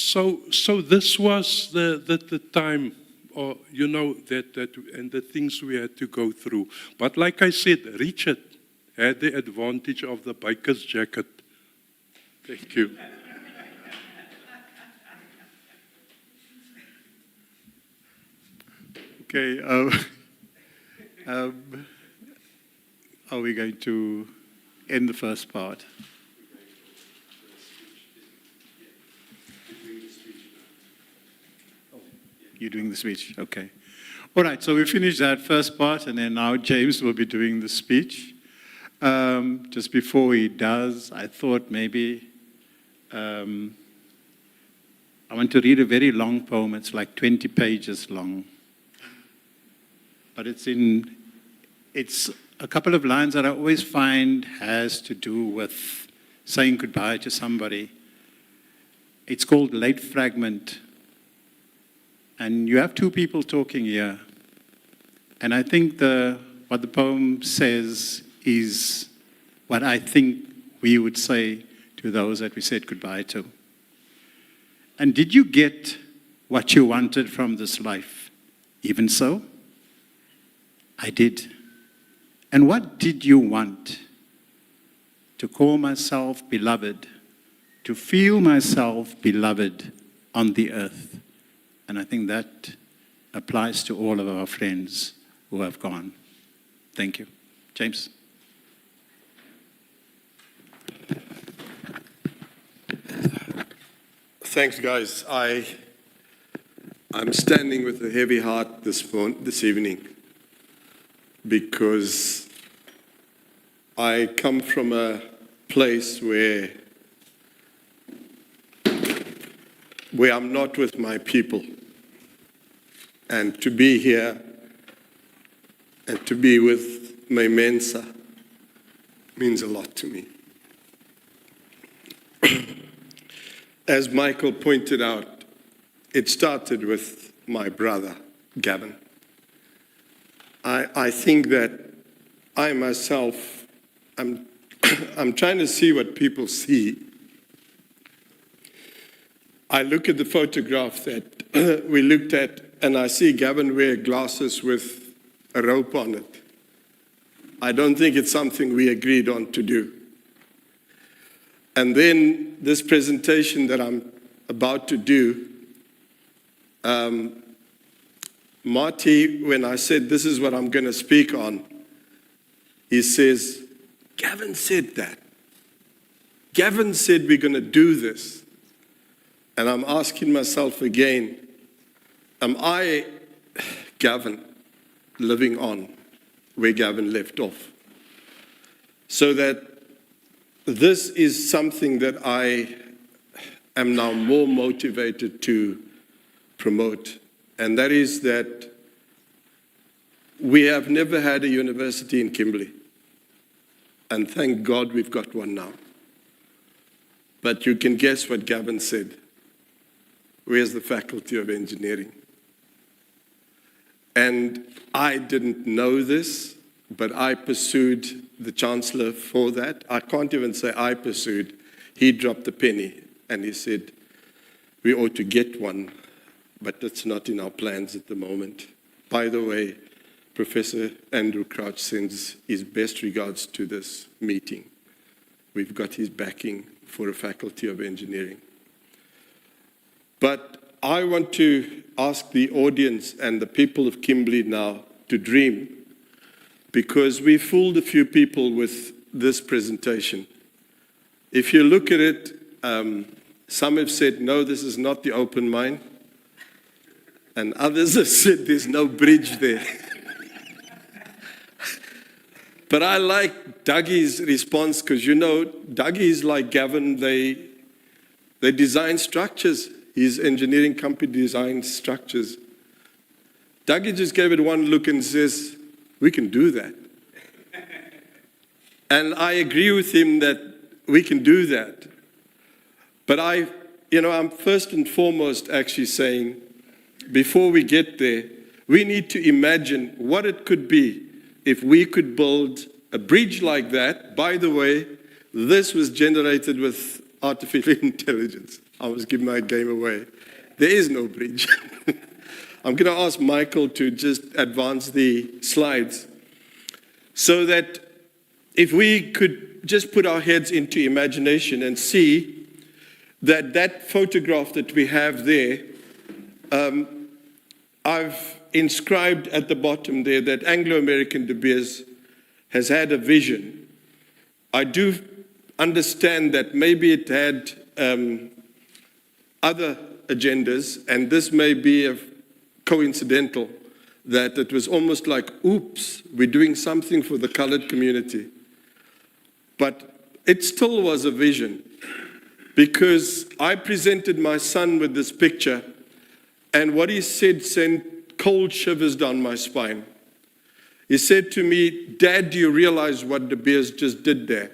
So this was the time, or that and the things we had to go through. But like I said, Richard had the advantage of the biker's jacket. Thank you. Okay. Are we going to end the first part? You're doing the speech, okay. All right, so we finished that first part, and then now James will be doing the speech. Just before he does, I thought maybe I want to read a very long poem. It's like 20 pages long. But it's a couple of lines that I always find has to do with saying goodbye to somebody. It's called Late Fragment. And you have two people talking here. And I think what the poem says is what I think we would say to those that we said goodbye to. And did you get what you wanted from this life? Even so? I did. And what did you want? To call myself beloved, to feel myself beloved on the earth. And I think that applies to all of our friends who have gone. Thank you. James. Thanks, guys. I'm standing with a heavy heart this evening because I come from a place where I'm not with my people. And to be here and to be with my Mensa means a lot to me. As Michael pointed out, it started with my brother, Gavin. I think that I myself, I'm trying to see what people see. I look at the photograph that we looked at, and I see Gavin wear glasses with a rope on it. I don't think it's something we agreed on to do. And then this presentation that I'm about to do, Marty, when I said this is what I'm going to speak on, he says, Gavin said that. Gavin said we're going to do this. And I'm asking myself again, am I, Gavin, living on where Gavin left off? So that this is something that I am now more motivated to promote, and that is that we have never had a university in Kimberley, and thank God we've got one now. But you can guess what Gavin said. Where's the Faculty of Engineering? And I didn't know this, but I pursued the Chancellor for that. I can't even say I pursued. He dropped a penny and he said, we ought to get one, but it's not in our plans at the moment. By the way, Professor Andrew Crouch sends his best regards to this meeting. We've got his backing for a Faculty of Engineering. But I want to ask the audience and the people of Kimberley now to dream, because we fooled a few people with this presentation. If you look at it, some have said, no, this is not the open mine. And others have said there's no bridge there. But I like Dougie's response, because Dougie's like Gavin, they design structures. His engineering company designs structures. Dougie just gave it one look and says, we can do that. And I agree with him that we can do that. But I'm first and foremost actually saying, before we get there, we need to imagine what it could be if we could build a bridge like that. By the way, this was generated with artificial intelligence. I was giving my game away. There is no bridge. I'm going to ask Michael to just advance the slides so that if we could just put our heads into imagination and see that that photograph that we have there, I've inscribed at the bottom there that Anglo-American De Beers has had a vision. I do understand that maybe it had other agendas, and this may be a coincidental, that it was almost like, oops, we're doing something for the colored community. But it still was a vision, because I presented my son with this picture, and what he said sent cold shivers down my spine. He said to me, Dad, do you realize what De Beers just did there?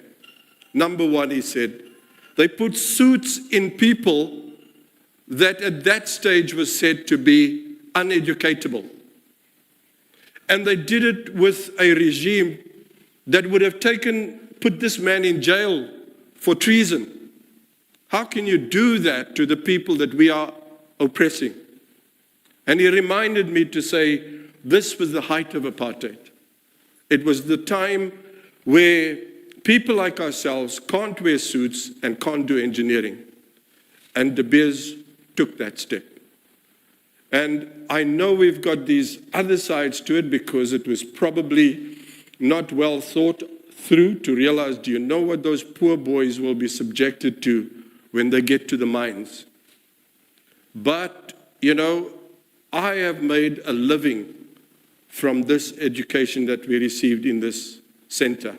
Number one, he said, they put suits in people that at that stage was said to be uneducatable. And they did it with a regime that would have put this man in jail for treason. How can you do that to the people that we are oppressing? And he reminded me to say, this was the height of apartheid. It was the time where people like ourselves can't wear suits and can't do engineering. And De Beers took that step. And I know we've got these other sides to it because it was probably not well thought through to realize, do you know what those poor boys will be subjected to when they get to the mines? But, you know, I have made a living from this education that we received in this center.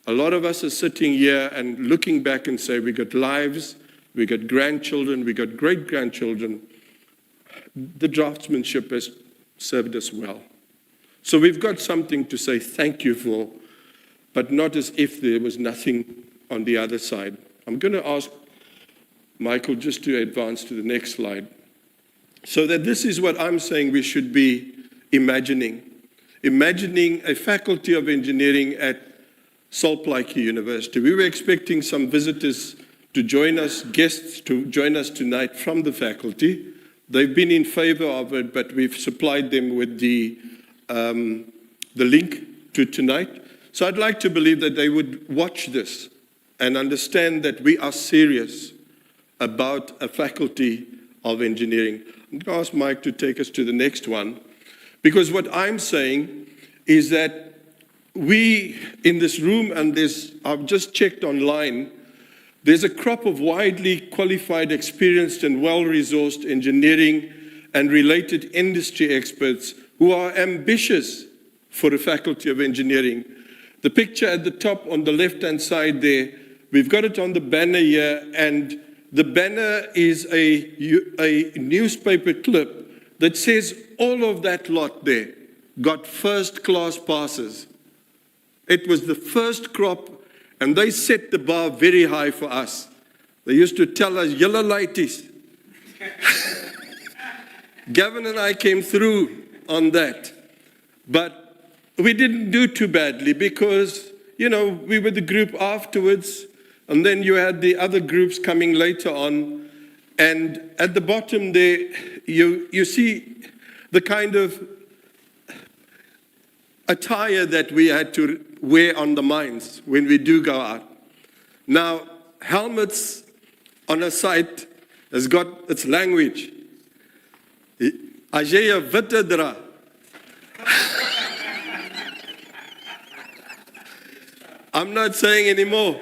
A lot of us are sitting here and looking back and say, we got lives, we got grandchildren, we got great-grandchildren. The draftsmanship has served us well. So we've got something to say thank you for, but not as if there was nothing on the other side. I'm going to ask Michael just to advance to the next slide. So that this is what I'm saying we should be imagining. Imagining a faculty of engineering at Salt Lake University. We were expecting some visitors to join us, guests to join us tonight from the faculty. They've been in favor of it, but we've supplied them with the link to tonight. So I'd like to believe that they would watch this and understand that we are serious about a faculty of engineering. I'm going to ask Mike to take us to the next one, because what I'm saying is that we in this room, and I've just checked online, there's a crop of widely qualified, experienced, and well-resourced engineering and related industry experts who are ambitious for a faculty of engineering. The picture at the top on the left-hand side there, we've got it on the banner here, and the banner is a newspaper clip that says all of that lot there got first-class passes. It was the first crop, and they set the bar very high for us. They used to tell us, "Yellow lighties." Gavin and I came through on that. But we didn't do too badly because, you know, we were the group afterwards, and then you had the other groups coming later on. And at the bottom there, you see the kind of attire that we had to wear on the mines when we do go out. Now, helmets on a site has got its language. As jy 'n witte dra, I'm not saying anymore.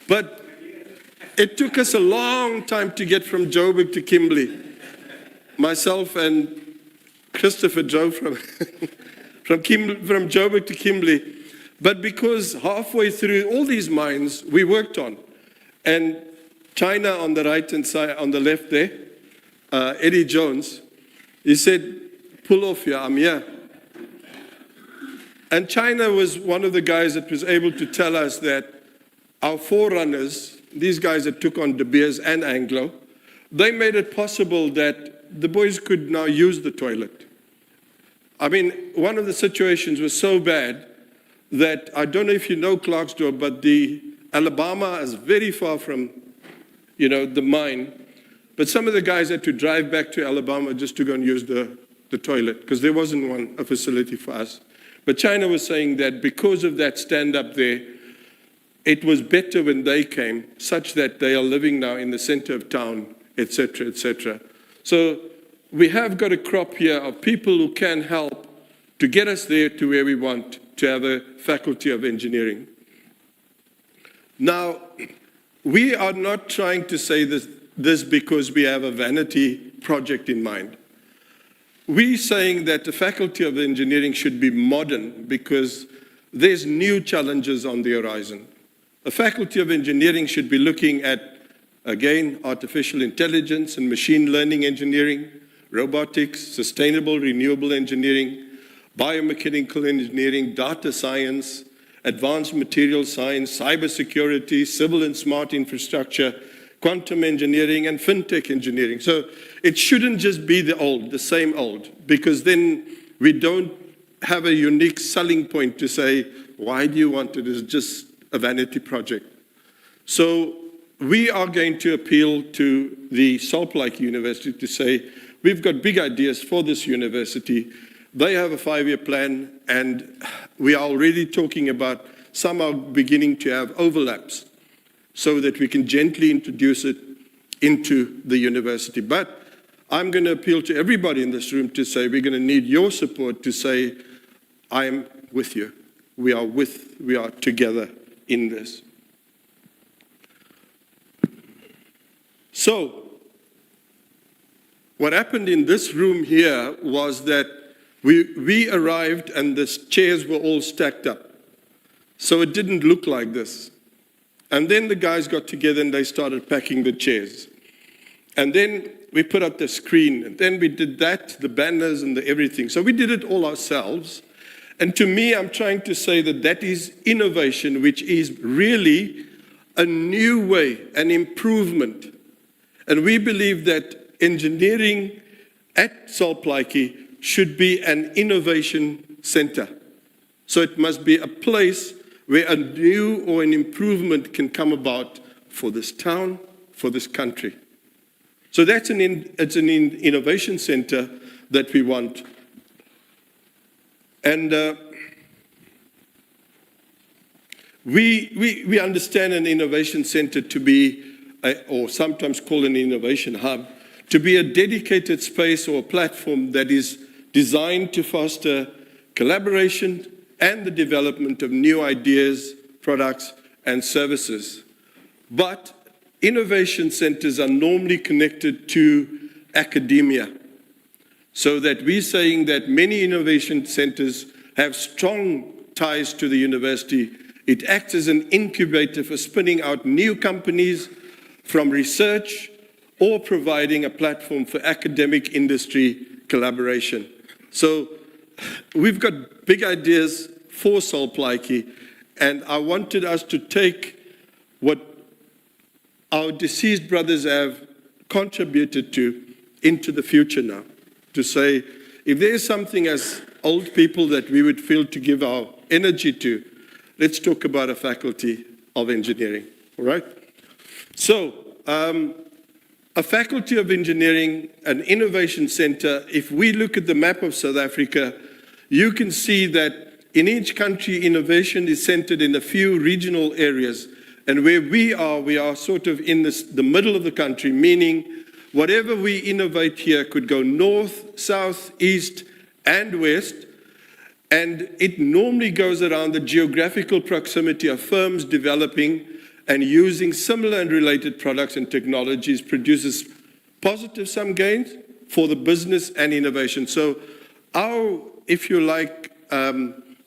But it took us a long time to get from Joburg to Kimberley. Myself and Christopher drove from from Joburg to Kimberley. But because halfway through all these mines we worked on, and China on the right-hand side, on the left there, Eddie Jones, he said, "Pull off here, I'm here." And China was one of the guys that was able to tell us that our forerunners, these guys that took on De Beers and Anglo, they made it possible that the boys could now use the toilet. I mean, one of the situations was so bad that I don't know if you know Clarksdorp, but the Alabama is very far from the mine. But some of the guys had to drive back to Alabama just to go and use the toilet because there wasn't a facility for us. But China was saying that because of that stand up there, it was better when they came, such that they are living now in the center of town, etc., etc. So we have got a crop here of people who can help to get us there to where we want to have a faculty of engineering. Now, we are not trying to say this because we have a vanity project in mind. We're saying that the Faculty of Engineering should be modern because there's new challenges on the horizon. The Faculty of Engineering should be looking at, again, artificial intelligence and machine learning engineering, robotics, sustainable renewable engineering, biomechanical engineering, data science, advanced material science, cybersecurity, civil and smart infrastructure, quantum engineering, and fintech engineering. So it shouldn't just be the same old, because then we don't have a unique selling point to say, why do you want it? It's just a vanity project. So we are going to appeal to the Salt Lake University to say, we've got big ideas for this university. They have a 5-year plan, and we are already talking about some are beginning to have overlaps so that we can gently introduce it into the university. But I'm going to appeal to everybody in this room to say we're going to need your support to say, I am with you. We are together in this. So, what happened in this room here was that we arrived and the chairs were all stacked up. So it didn't look like this. And then the guys got together and they started packing the chairs. And then we put up the screen, and then we did that, the banners and the everything. So we did it all ourselves. And to me, I'm trying to say that that is innovation, which is really a new way, an improvement. And we believe that engineering at Saltplaatje should be an innovation center. So it must be a place where a new or an improvement can come about for this town, for this country. So it's an innovation center that we want. And we understand an innovation center to be, or sometimes call an innovation hub, to be a dedicated space or a platform that is designed to foster collaboration and the development of new ideas, products, and services. But innovation centers are normally connected to academia, so that we're saying that many innovation centers have strong ties to the university. It acts as an incubator for spinning out new companies from research or providing a platform for academic industry collaboration. So we've got big ideas for Saltplaatje, and I wanted us to take what our deceased brothers have contributed to into the future now. To say, if there is something as old people that we would feel to give our energy to, let's talk about a faculty of engineering, all right? So, a faculty of engineering, an innovation center, if we look at the map of South Africa, you can see that in each country, innovation is centered in a few regional areas. And where we are sort of in the middle of the country, meaning whatever we innovate here could go north, south, east, and west. And it normally goes around the geographical proximity of firms developing and using similar and related products and technologies, produces positive sum gains for the business and innovation. So our, if you like,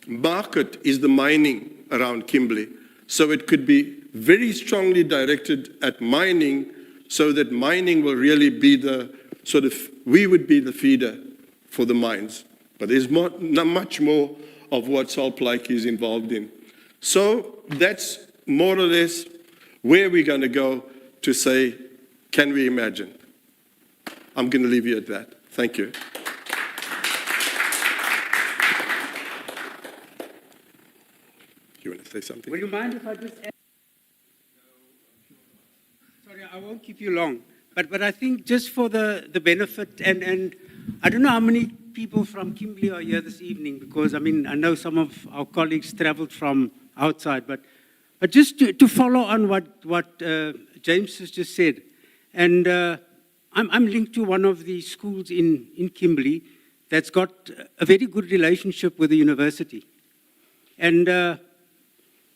market is the mining around Kimberley. So it could be very strongly directed at mining, so that mining will really be the sort of, we would be the feeder for the mines. But there's not much more of what Saltplaatje is involved in. So that's more or less where we're going to go to say, can we imagine? I'm going to leave you at that. Thank you. You want to say something? Will you mind if I just add? Sorry, won't keep you long. But I think just for the benefit, and I don't know how many people from Kimberley are here this evening, because, I mean, I know some of our colleagues traveled from outside, but just to follow on what James has just said, and I'm linked to one of the schools in Kimberley that's got a very good relationship with the university. And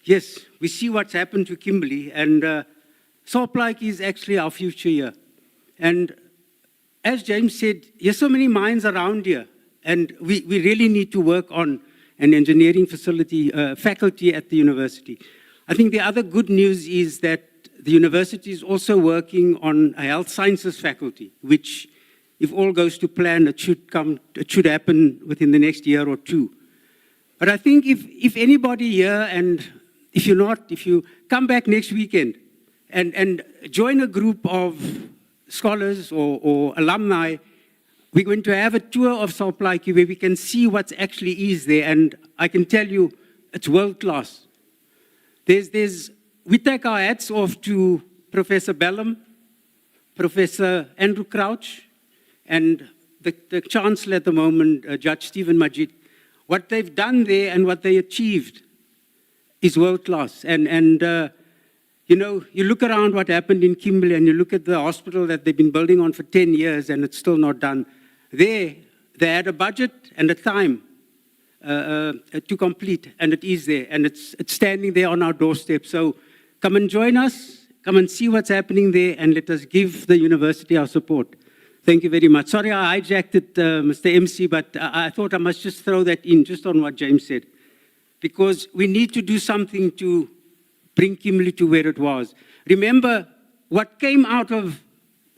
yes, we see what's happened to Kimberley, and Salt Lake is actually our future here. And as James said, there's so many minds around here, and we really need to work on an engineering faculty at the university. I think the other good news is that the university is also working on a health sciences faculty, which, if all goes to plan, it should happen within the next year or two. But I think if anybody here, and if you're not, if you come back next weekend and join a group of scholars or alumni, we're going to have a tour of Salt Lake where we can see what actually is there, and I can tell you it's world class. We take our hats off to Professor Bellum, Professor Andrew Crouch, and the Chancellor at the moment, Judge Stephen Majid. What they've done there and what they achieved is world class. And you know, you look around what happened in Kimberley, and you look at the hospital that they've been building on for 10 years, and it's still not done. They had a budget and a time to complete, and it is there, and it's standing there on our doorstep. So come and join us, come and see what's happening there, and let us give the university our support. Thank you very much. Sorry I hijacked it, Mr. MC, but I thought I must just throw that in, just on what James said, because we need to do something to bring Kimberley to where it was. Remember, what came out of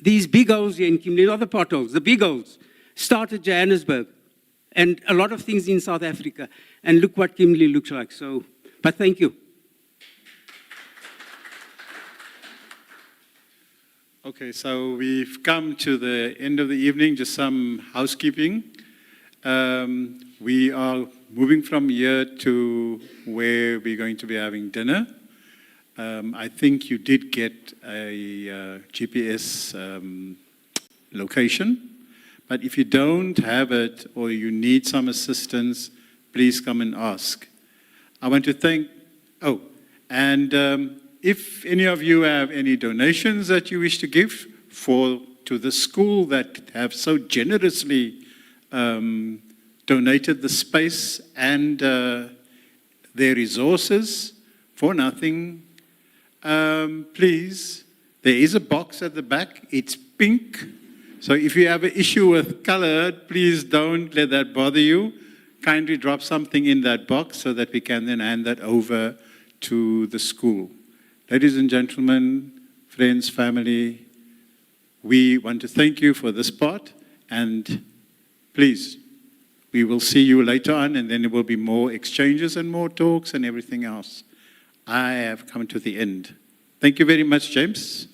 these big holes here in Kimberley, not the potholes, the big holes, started Johannesburg and a lot of things in South Africa. And look what Kimberley looks like. So, but thank you. Okay, so we've come to the end of the evening, just some housekeeping. We are moving from here to where we're going to be having dinner. I think you did get a GPS location, but if you don't have it or you need some assistance, please come and ask. I want to thank, if any of you have any donations that you wish to give to the school that have so generously donated the space and their resources for nothing, please, there is a box at the back. It's pink. So if you have an issue with color, please don't let that bother you. Kindly drop something in that box so that we can then hand that over to the school. Ladies and gentlemen, friends, family, we want to thank you for this part, and please, we will see you later on, and then there will be more exchanges and more talks and everything else. I have come to the end. Thank you very much, James.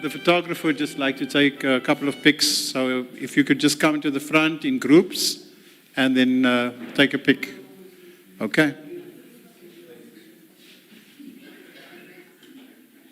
The photographer would just like to take a couple of pics, so if you could just come to the front in groups and then take a pic. Okay?